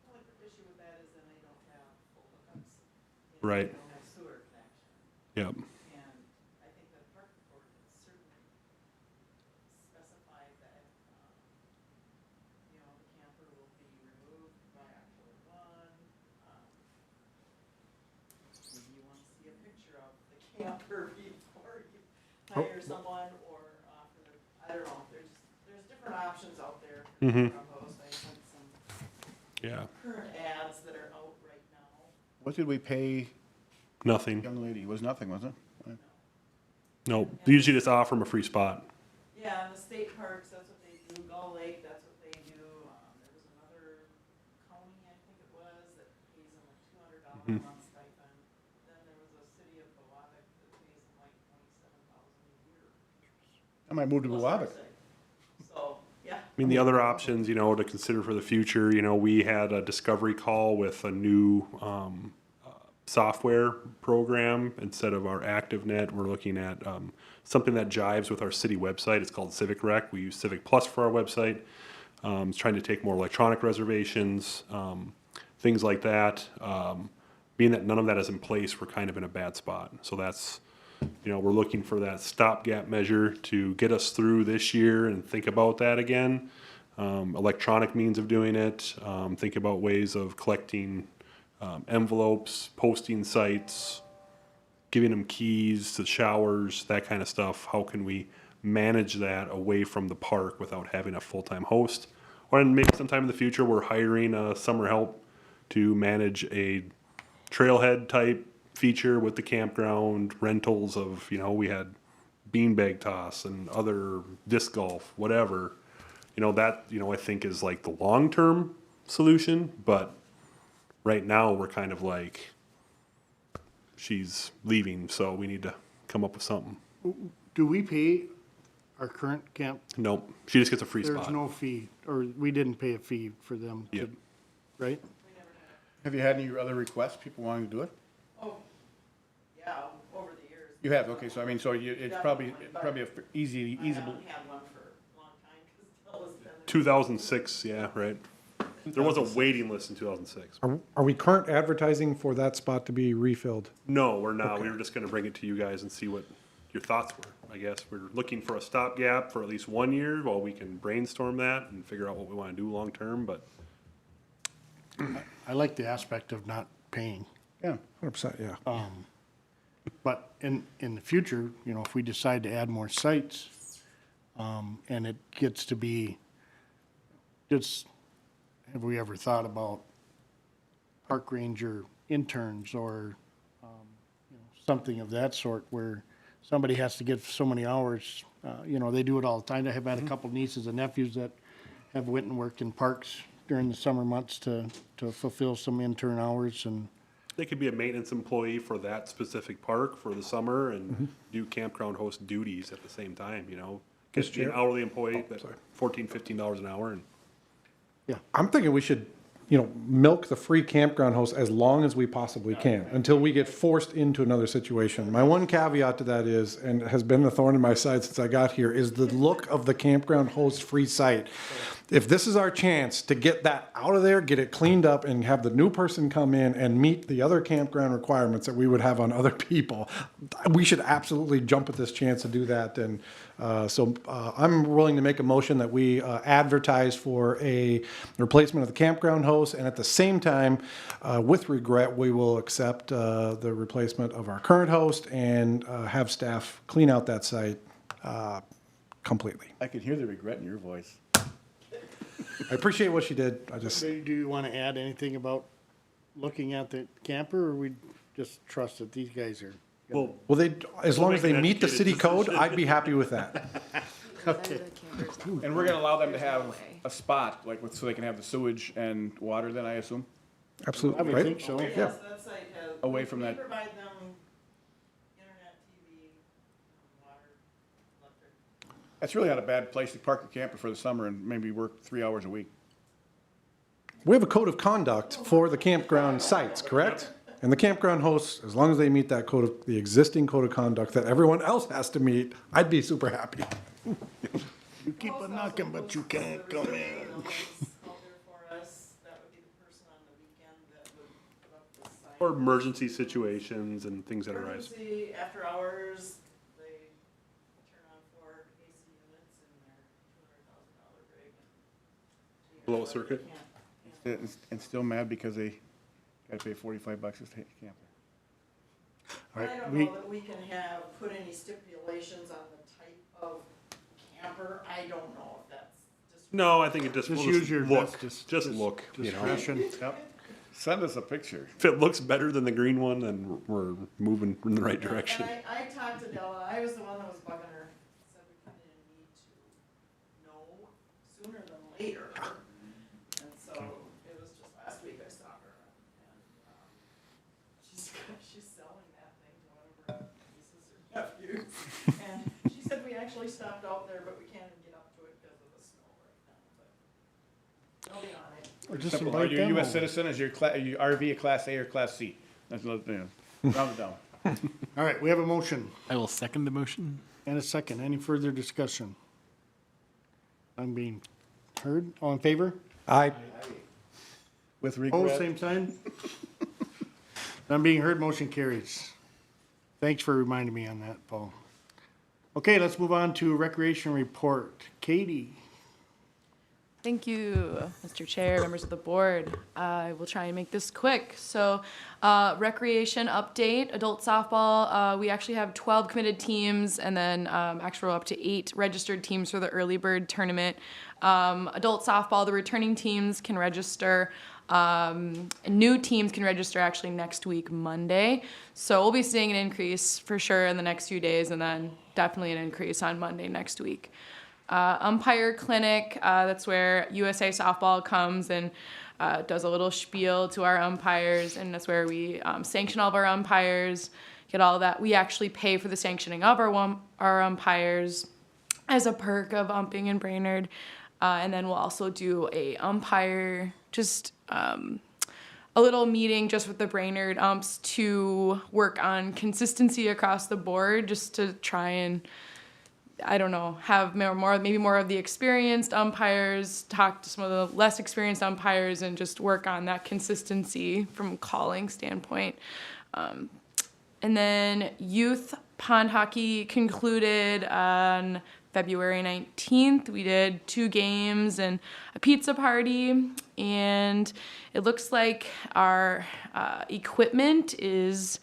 only issue with that is then they don't have full hookups. You know, Right. They don't have sewer connection. yeah, And I think the park board has certainly specified that, you know, the camper will be removed by October 1. Maybe you want to see a picture of the camper before you hire someone or offer them, I don't know, there's different options out there for host. I sent some yeah, current ads that are out right now. What did we pay nothing. young lady? It was nothing, was it? No, usually just offer them a free spot. Yeah, and the state parks, that's what they do, Gull Lake, that's what they do, there was another county, I think it was, that pays them like $200 a month stipend. Then there was a city of Bowabic that pays them like $27,000 a year. I might move to Plus Buwabic. housing. So, yeah. I mean, the other options, you know, to consider for the future, you know, we had a discovery call with a new software program instead of our ActiveNet. We're looking at something that jives with our city website. It's called Civic Rec. We use Civic Plus for our website. trying to take more electronic reservations, things like that. Being that none of that is in place, we're kind of in a bad spot. So that's, we're looking for that stopgap measure to get us through this year and think about that again. Electronic means of doing it, think about ways of collecting envelopes, posting sites, giving them keys to showers, that kind of stuff. How can we manage that away from the park without having a full-time host? Or maybe sometime in the future, we're hiring summer help to manage a trailhead type feature with the campground, rentals of, we had beanbag toss and other disc golf, whatever. That, I think is like the long-term solution, but right now we're kind of like, she's leaving, so we need to come up with something. Do we pay our current camp? Nope, she just gets a free There's spot. no fee, or we didn't pay a fee for them to, Yep. right? Have you had any other requests, people wanting to do it? Oh, yeah, over the years. You have, okay, so I mean, it's probably a easy. I haven't had one for a long time, because Dell has been. 2006, yeah, right. There was a waiting list in 2006. Are we current advertising for that spot to be refilled? No, we're not. We were just gonna bring it to you guys and see what your thoughts were. I guess we're looking for a stopgap for at least 1 year while we can brainstorm that and figure out what we wanna do long-term, but I like the aspect of not paying. Yeah. 100%, yeah. But in the future, if we decide to add more sites, and it gets to be, have we ever thought about park ranger interns or, something of that sort where somebody has to get so many hours, they do it all the time. I have had a couple nieces and nephews that have went and worked in parks during the summer months to fulfill some intern hours and. they could be a maintenance employee for that specific park for the summer and do campground host duties at the same time, Get Mr. be an Chair? hourly employee, that's $14, $15 an hour, and I'm thinking we should, milk the free campground host as long as we possibly can, until we get forced into another situation. My one caveat to that is, and has been the thorn in my side since I got here, is the look of the campground host free site. If this is our chance to get that out of there, get it cleaned up, and have the new person come in and meet the other campground requirements that we would have on other people, we should absolutely jump at this chance to do that. And so I'm willing to make a motion that we advertise for a replacement of the campground host, and at the same time, with regret, we will accept the replacement of our current host and have staff clean out that site completely. I can hear the regret in your voice. I appreciate what she did. I just, Do you want to add anything about looking at the camper, or we just trust that these guys are? well, well, as long as they make an meet the city educated code, decision. I'd be happy with that. Okay. And we're gonna allow them to have a spot, so they can have the sewage and water then, I assume? I Absolutely, would right? think so. Yes, that site has. Away from that. We provide them internet, TV, water, electric. That's really not a bad place to park a camper for the summer and maybe work 3 hours a week. We have a code of conduct for the campground sites, correct? And the campground hosts, as long as they meet that code of, the existing code of conduct that everyone else has to meet, I'd be super happy. You keep a knocking, but you can't come in. Out there for us, that would be the person on the weekend that would put up the sign. or emergency situations and things that arise. Emergency, after hours, they turn on 4 AC units in their $200,000 rig. and- Blow a circuit? Can't- And still mad because they gotta pay $45 to take a camper. All I right, don't we- know that we can put any stipulations on the type of camper. I don't know if that's just. No, I think it Just we'll use your look, best just look, discretion. Yep. Send us a picture. If it looks better than the green one, then we're moving in the right direction. And I talked to Della, I was the one that was bugging her, said we kind of need to know sooner than later. And so it was just last week I saw her, and she's selling that thing to one of her nieces or nephews. And she said we actually stopped out there, but we can't even get up to it because of the snow right now, but they'll be on it. Or just Simple. invite Are you a them US over. citizen? Is your RV a Class A or Class C? That's, round it down. All right, we have a motion I will second the motion. and a second. Any further discussion? I'm being Heard? All in favor? Aye. With Oh, regret. same sign? None being heard, motion carries. Thanks for reminding me on that, Paul. Okay, let's move on to recreation report. Katie? Thank you, Mr. Chair, members of the board. I will try and make this quick. So, recreation update, adult softball, we actually have 12 committed teams and then actually we're up to 8 registered teams for the early bird tournament. Adult softball, the returning teams can register. New teams can register actually next week, Monday. So we'll be seeing an increase for sure in the next few days and then definitely an increase on Monday next week. Umpire Clinic, that's where USA Softball comes and does a little spiel to our umpires, and that's where we sanction all of our umpires, get all of that. We actually pay for the sanctioning of our umpires as a perk of umping in Brainerd. And then we'll also do a umpire, just a little meeting just with the Brainerd umps to work on consistency across the board, just to try and, I don't know, have maybe more of the experienced umpires talk to some of the less experienced umpires and just work on that consistency from a calling standpoint. And then youth pond hockey concluded on February 19th. We did 2 games and a pizza party, and it looks like our equipment is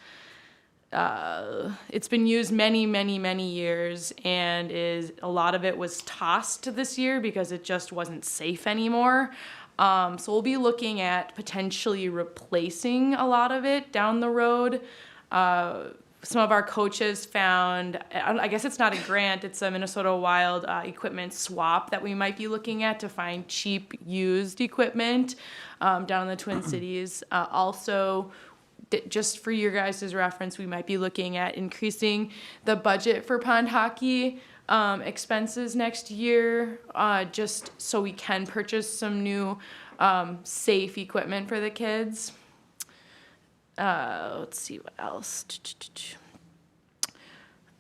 it's been used many years, and a lot of it was tossed this year because it just wasn't safe anymore. So we'll be looking at potentially replacing a lot of it down the road. Some of our coaches found, I guess it's not a grant, it's a Minnesota Wild equipment swap that we might be looking at to find cheap used equipment down in the Twin Cities. Also, just for your guys' reference, we might be looking at increasing the budget for pond hockey expenses next year, just so we can purchase some new safe equipment for the kids. Let's see what else.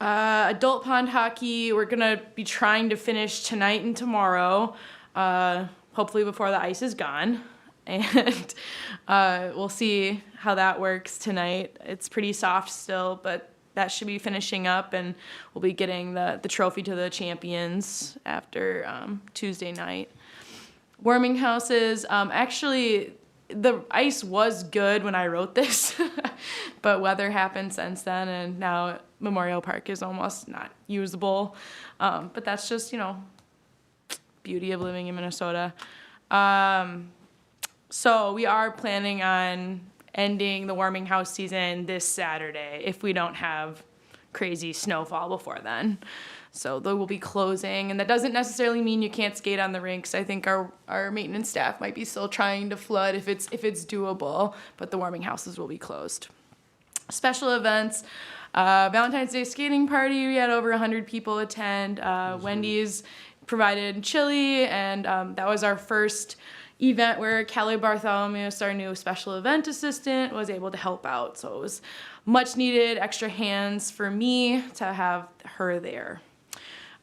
Adult pond hockey, we're gonna be trying to finish tonight and tomorrow, hopefully before the ice is gone. And we'll see how that works tonight. It's pretty soft still, but that should be finishing up, and we'll be getting the trophy to the champions after Tuesday night. Warming houses, actually, the ice was good when I wrote this, but weather happened since then, and now Memorial Park is almost not usable. But that's just, beauty of living in Minnesota. So we are planning on ending the warming house season this Saturday if we don't have crazy snowfall before then. So they will be closing, and that doesn't necessarily mean you can't skate on the rinks. I think our maintenance staff might be still trying to flood if it's doable, but the warming houses will be closed. Special events, Valentine's Day skating party. We had over 100 people attend. Wendy's provided chili, and that was our first event where Kelly Bartholomew, our new special event assistant, was able to help out. So it was much needed extra hands for me to have her there.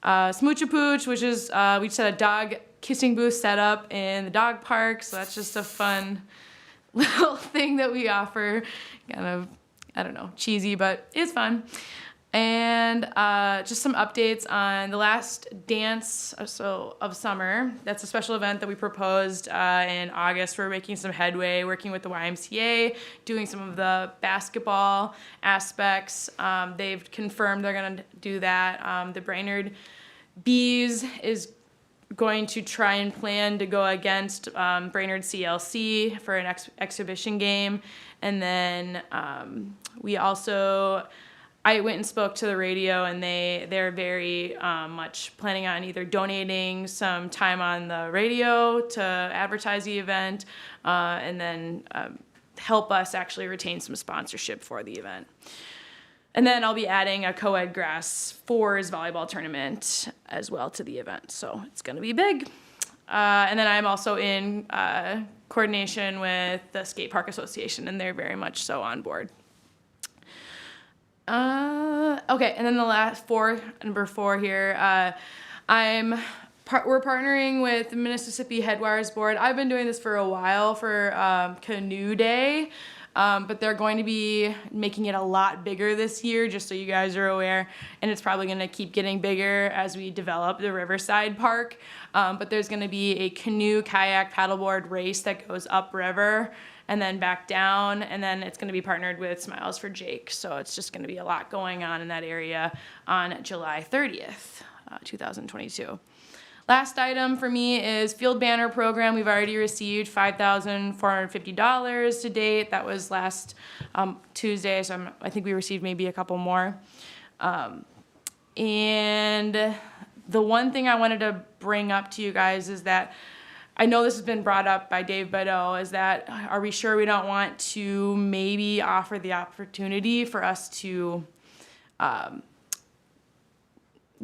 Smooch-a-Pooch, which is, we just had a dog kissing booth set up in the dog park, so that's just a fun little thing that we offer. Kind of, I don't know, cheesy, but it's fun. And just some updates on the last dance of summer. That's a special event that we proposed in August. We're making some headway, working with the YMCA, doing some of the basketball aspects. They've confirmed they're going to do that. The Brainerd Bees is going to try and plan to go against Brainerd CLC for an exhibition game. And then I went and spoke to the radio, and they're very much planning on either donating some time on the radio to advertise the event, and then help us actually retain some sponsorship for the event. And then I'll be adding a co-ed grass fours volleyball tournament as well to the event, so it's going to be big. And then I'm also in coordination with the Skate Park Association, and they're very much so on board. Okay, and then the last number four here, I'm we're partnering with the Mississippi Headwaters Board. I've been doing this for a while for Canoe Day, but they're going to be making it a lot bigger this year, just so you guys are aware. And it's probably going to keep getting bigger as we develop the Riverside Park. But there's going to be a canoe, kayak, paddleboard race that goes upriver and then back down, and then it's going to be partnered with Smiles for Jake. So it's just going to be a lot going on in that area on July 30th, 2022. Last item for me is field banner program. We've already received $5,450 to date. That was last Tuesday, so I think we received maybe a couple more. And the one thing I wanted to bring up to you guys is that I know this has been brought up by Dave Badeau, is that are we sure we don't want to maybe offer the opportunity for us to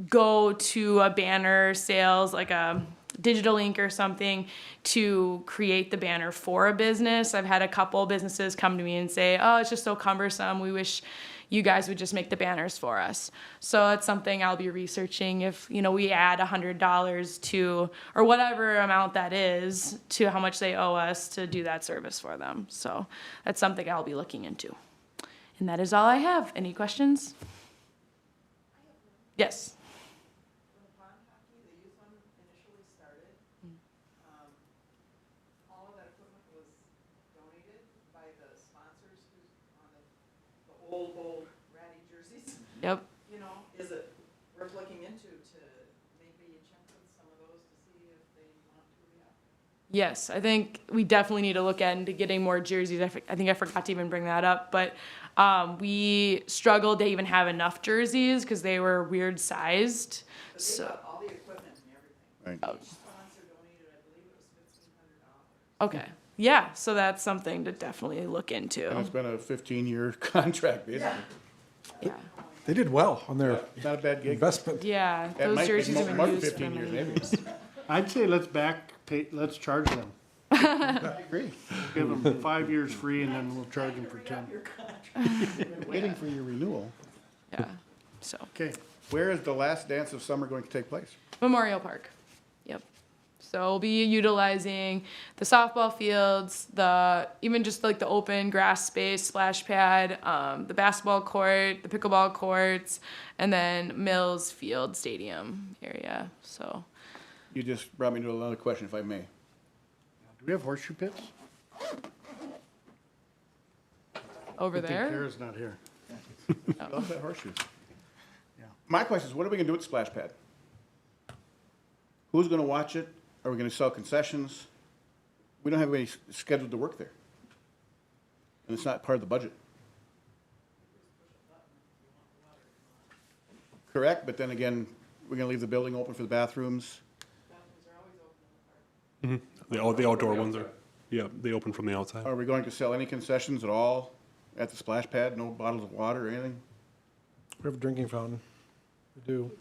go to a banner sales, like a digital ink or something, to create the banner for a business. I've had a couple businesses come to me and say, oh, it's just so cumbersome. We wish you guys would just make the banners for us. So it's something I'll be researching if, we add $100 to, or whatever amount that is, to how much they owe us to do that service for them. So that's something I'll be looking into. And that is all I have. Any questions? Yes. When pond hockey, the youth one initially started, all of that equipment was donated by the sponsors who's on the old ratty jerseys. Yep. Is it worth looking into to maybe check with some of those to see if they want to re-up? Yes, I think we definitely need to look into getting more jerseys. I think I forgot to even bring that up, but we struggled to even have enough jerseys because they were weird sized. But they So, got all the equipment and everything. Right. Each sponsor donated, I believe it was $1,500. okay. Yeah, so that's something to definitely look And into. it's been a 15-year contract, basically. Yeah. They did well on their Not a bad gig. investment. Yeah, That those might be jerseys have more been than used for 15 many years, maybe. years. I'd say let's charge them. I agree. Give them 5 years free and then we'll charge them for 10. Waiting for your renewal. Yeah, so. Okay. Where is the last dance of summer going to take place? Memorial Park. Yep. So we'll be utilizing the softball fields, even just like the open grass space, splash pad, the basketball court, the pickleball courts, and then Mills Field Stadium area. So You just brought me to another question, if I may. Do we have horseshoe pits? over Good thing there. Kara's not here. Love that horseshoes. Yeah. My question is, what are we gonna do with the splash pad? Who's gonna watch it? Are we gonna sell concessions? We don't have any scheduled to work there. And it's not part of the budget. Correct, but then again, we're gonna leave the building open for the bathrooms. The outdoor ones are, yeah, they open from the outside. Are we going to sell any concessions at all at the splash pad? No bottles of water or anything? We have a drinking fountain. We do.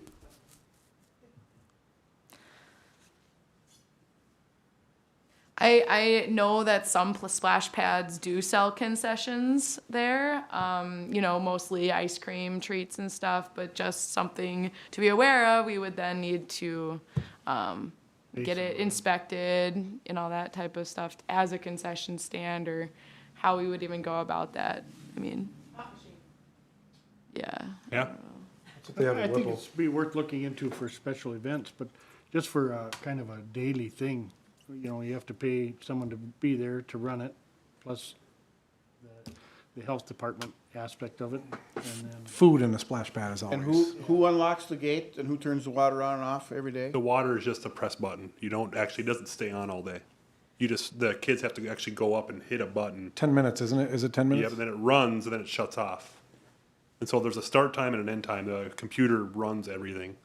I know that some splash pads do sell concessions there, mostly ice cream, treats and stuff, but just something to be aware of. We would then need to get it inspected and all that type of stuff as a concession stand, or how we would even go about that. I mean, yeah. Yeah, I think it's be worth looking into for special events, but just for kind of a daily thing. You have to pay someone to be there to run it, plus the health department aspect of it, and then. Food in the splash pad is And always. who unlocks the gate and who turns the water on and off every day? the water is just a press button. You don't actually, it doesn't stay on all day. The kids have to actually go up and hit a button. 10 minutes, isn't it? Is it 10 Yeah, minutes? but then it runs and then it shuts off. And so there's a start time and an end time. The computer runs everything.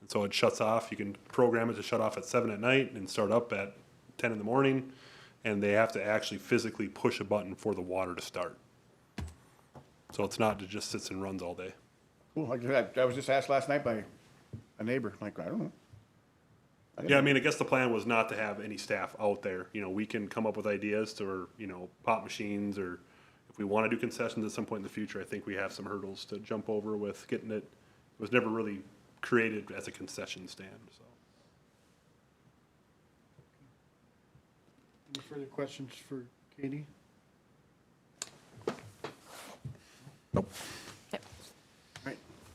And so it shuts off. You can program it to shut off at 7 at night and start up at 10 in the morning. And they have to actually physically push a button for the water to start. So it's not, it just sits and runs all day. Cool, like I was just asked last night by a neighbor, like, I don't know. Yeah, I mean, I guess the plan was not to have any staff out there. We can come up with ideas to, pop machines, or if we want to do concessions at some point in the future, I think we have some hurdles to jump over with getting it. It was never really created as a concession stand, so. Any further questions for Katie?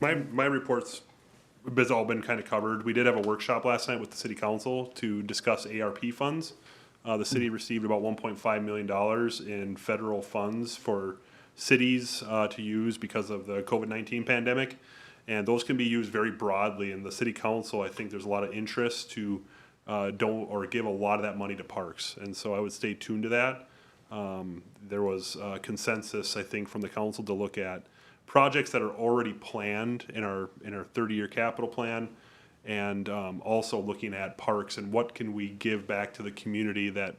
My reports has all been kind of covered. We did have a workshop last night with the city council to discuss ARP funds. The city received about $1.5 million in federal funds for cities to use because of the COVID-19 pandemic. And those can be used very broadly. And the city council, I think there's a lot of interest to don't or give a lot of that money to parks. And so I would stay tuned to that. There was consensus, I think, from the council to look at projects that are already planned in our 30-year capital plan, and also looking at parks and what can we give back to the community that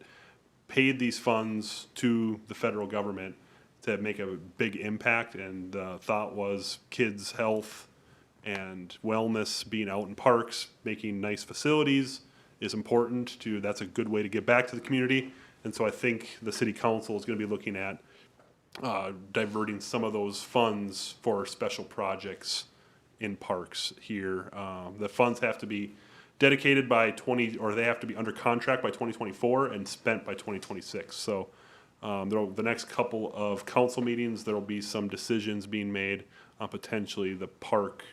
paid these funds to the federal government to make a big impact. And the thought was kids' health and wellness, being out in parks, making nice facilities is important to, that's a good way to give back to the community. And so I think the city council is going to be looking at diverting some of those funds for special projects in parks here. The funds have to be dedicated by they have to be under contract by 2024 and spent by 2026. So the next couple of council meetings, there'll be some decisions being made on potentially the park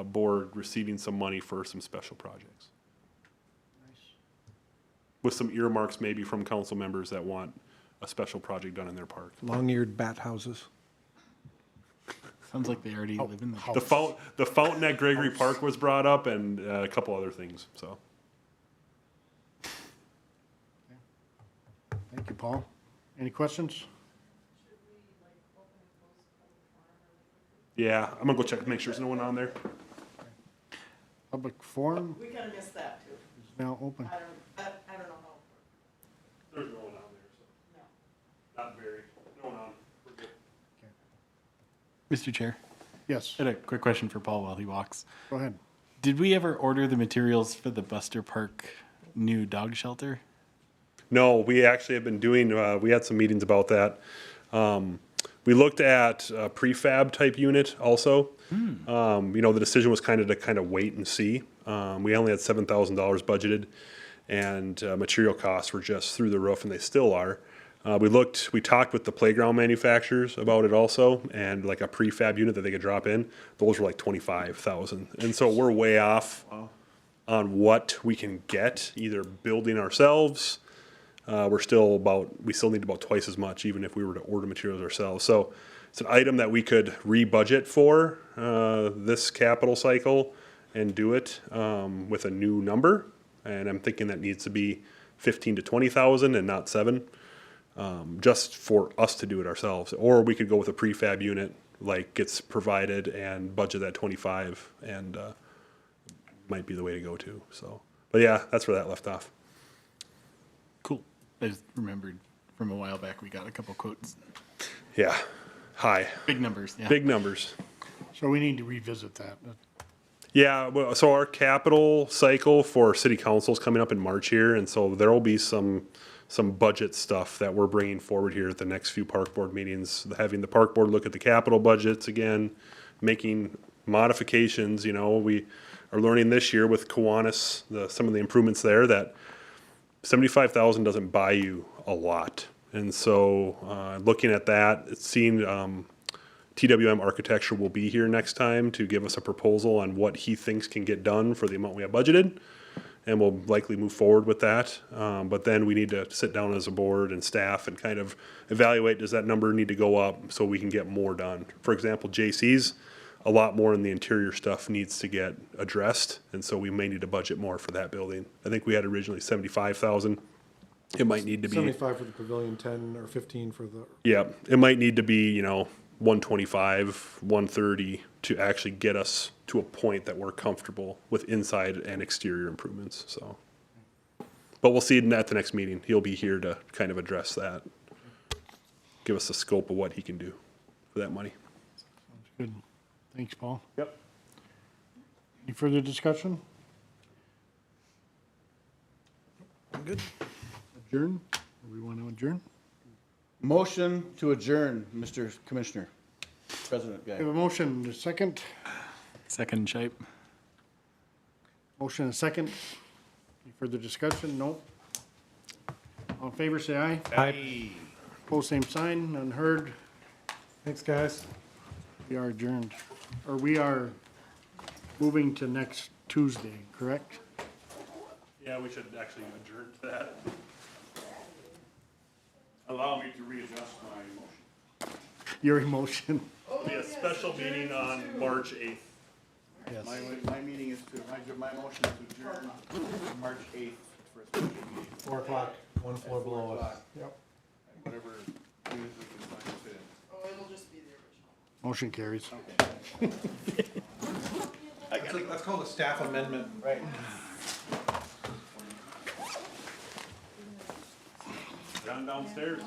board receiving some money for some special projects. With some earmarks maybe from council members that want a special project done in their park. Long-eared bat houses. Sounds like they already live in the. The fountain at Gregory Park was brought up, and a couple other things, so. Thank you, Paul. Any questions? Yeah, I'm gonna go check, make sure there's no one on there. Public forum We kinda missed that too. is now open. I don't know how. There's no one on there, so. No. Not very, no one on, we're good. Mr. Chair, Yes, I had a quick question for Paul while he walks. go ahead. Did we ever order the materials for the Buster Park new dog shelter? No, we actually have been doing, we had some meetings about that. We looked at a prefab type unit also. The decision was kind of wait and see. We only had $7,000 budgeted, and material costs were just through the roof, and they still are. We talked with the playground manufacturers about it also, and like a prefab unit that they could drop in, those were like $25,000. And so we're way off on what we can get, either building ourselves. We still need about twice as much, even if we were to order materials ourselves. So it's an item that we could re-budget for this capital cycle and do it with a new number. And I'm thinking that needs to be 15 to 20,000 and not 7, just for us to do it ourselves. Or we could go with a prefab unit, like gets provided, and budget that 25, and might be the way to go too. So, but yeah, that's where that left off. Cool. I just remembered from a while back we got a couple quotes. Yeah, high, Big numbers. Yeah. big numbers. So we need to revisit that. Yeah, well, so our capital cycle for city council is coming up in March here, and so there will be some budget stuff that we're bringing forward here at the next few park board meetings, having the park board look at the capital budgets again, making modifications. We are learning this year with Kiwanis, some of the improvements there, that 75,000 doesn't buy you a lot. And so looking at that, seeing TWM Architecture will be here next time to give us a proposal on what he thinks can get done for the amount we have budgeted. And we'll likely move forward with that. But then we need to sit down as a board and staff and kind of evaluate, does that number need to go up so we can get more done? For example, JC's, a lot more in the interior stuff needs to get addressed. And so we may need to budget more for that building. I think we had originally 75,000. It might need to be 75 for the pavilion, 10 or 15 for the. Yeah, it might need to be, 125, 130 to actually get us to a point that we're comfortable with inside and exterior improvements, so. But we'll see at the next meeting. He'll be here to kind of address that. Give us the scope of what he can do for that money. Sounds good. Thanks, Paul. Yep. Any further discussion? Good. Adjourn? Or we want to adjourn? Motion to adjourn, Mr. Commissioner, President We Guy. have a motion, a second. Second shape. Motion, a second. Any further discussion? No. All All in favor, say aye. Aye. Pose same sign, none heard. Thanks, guys. We are adjourned. Or we are moving to next Tuesday, correct? Yeah, we should actually adjourn to that. Allow me to readjust my motion. Your emotion. It'll be a special meeting on March 8th. Yes. My meeting is my motion is to adjourn March 8th for a special meeting. 4 o'clock, one floor below us. Yep. Whatever unit we can find to fit in. Oh, it'll just be the original. Motion carries. That's called a staff amendment. Right. Down downstairs.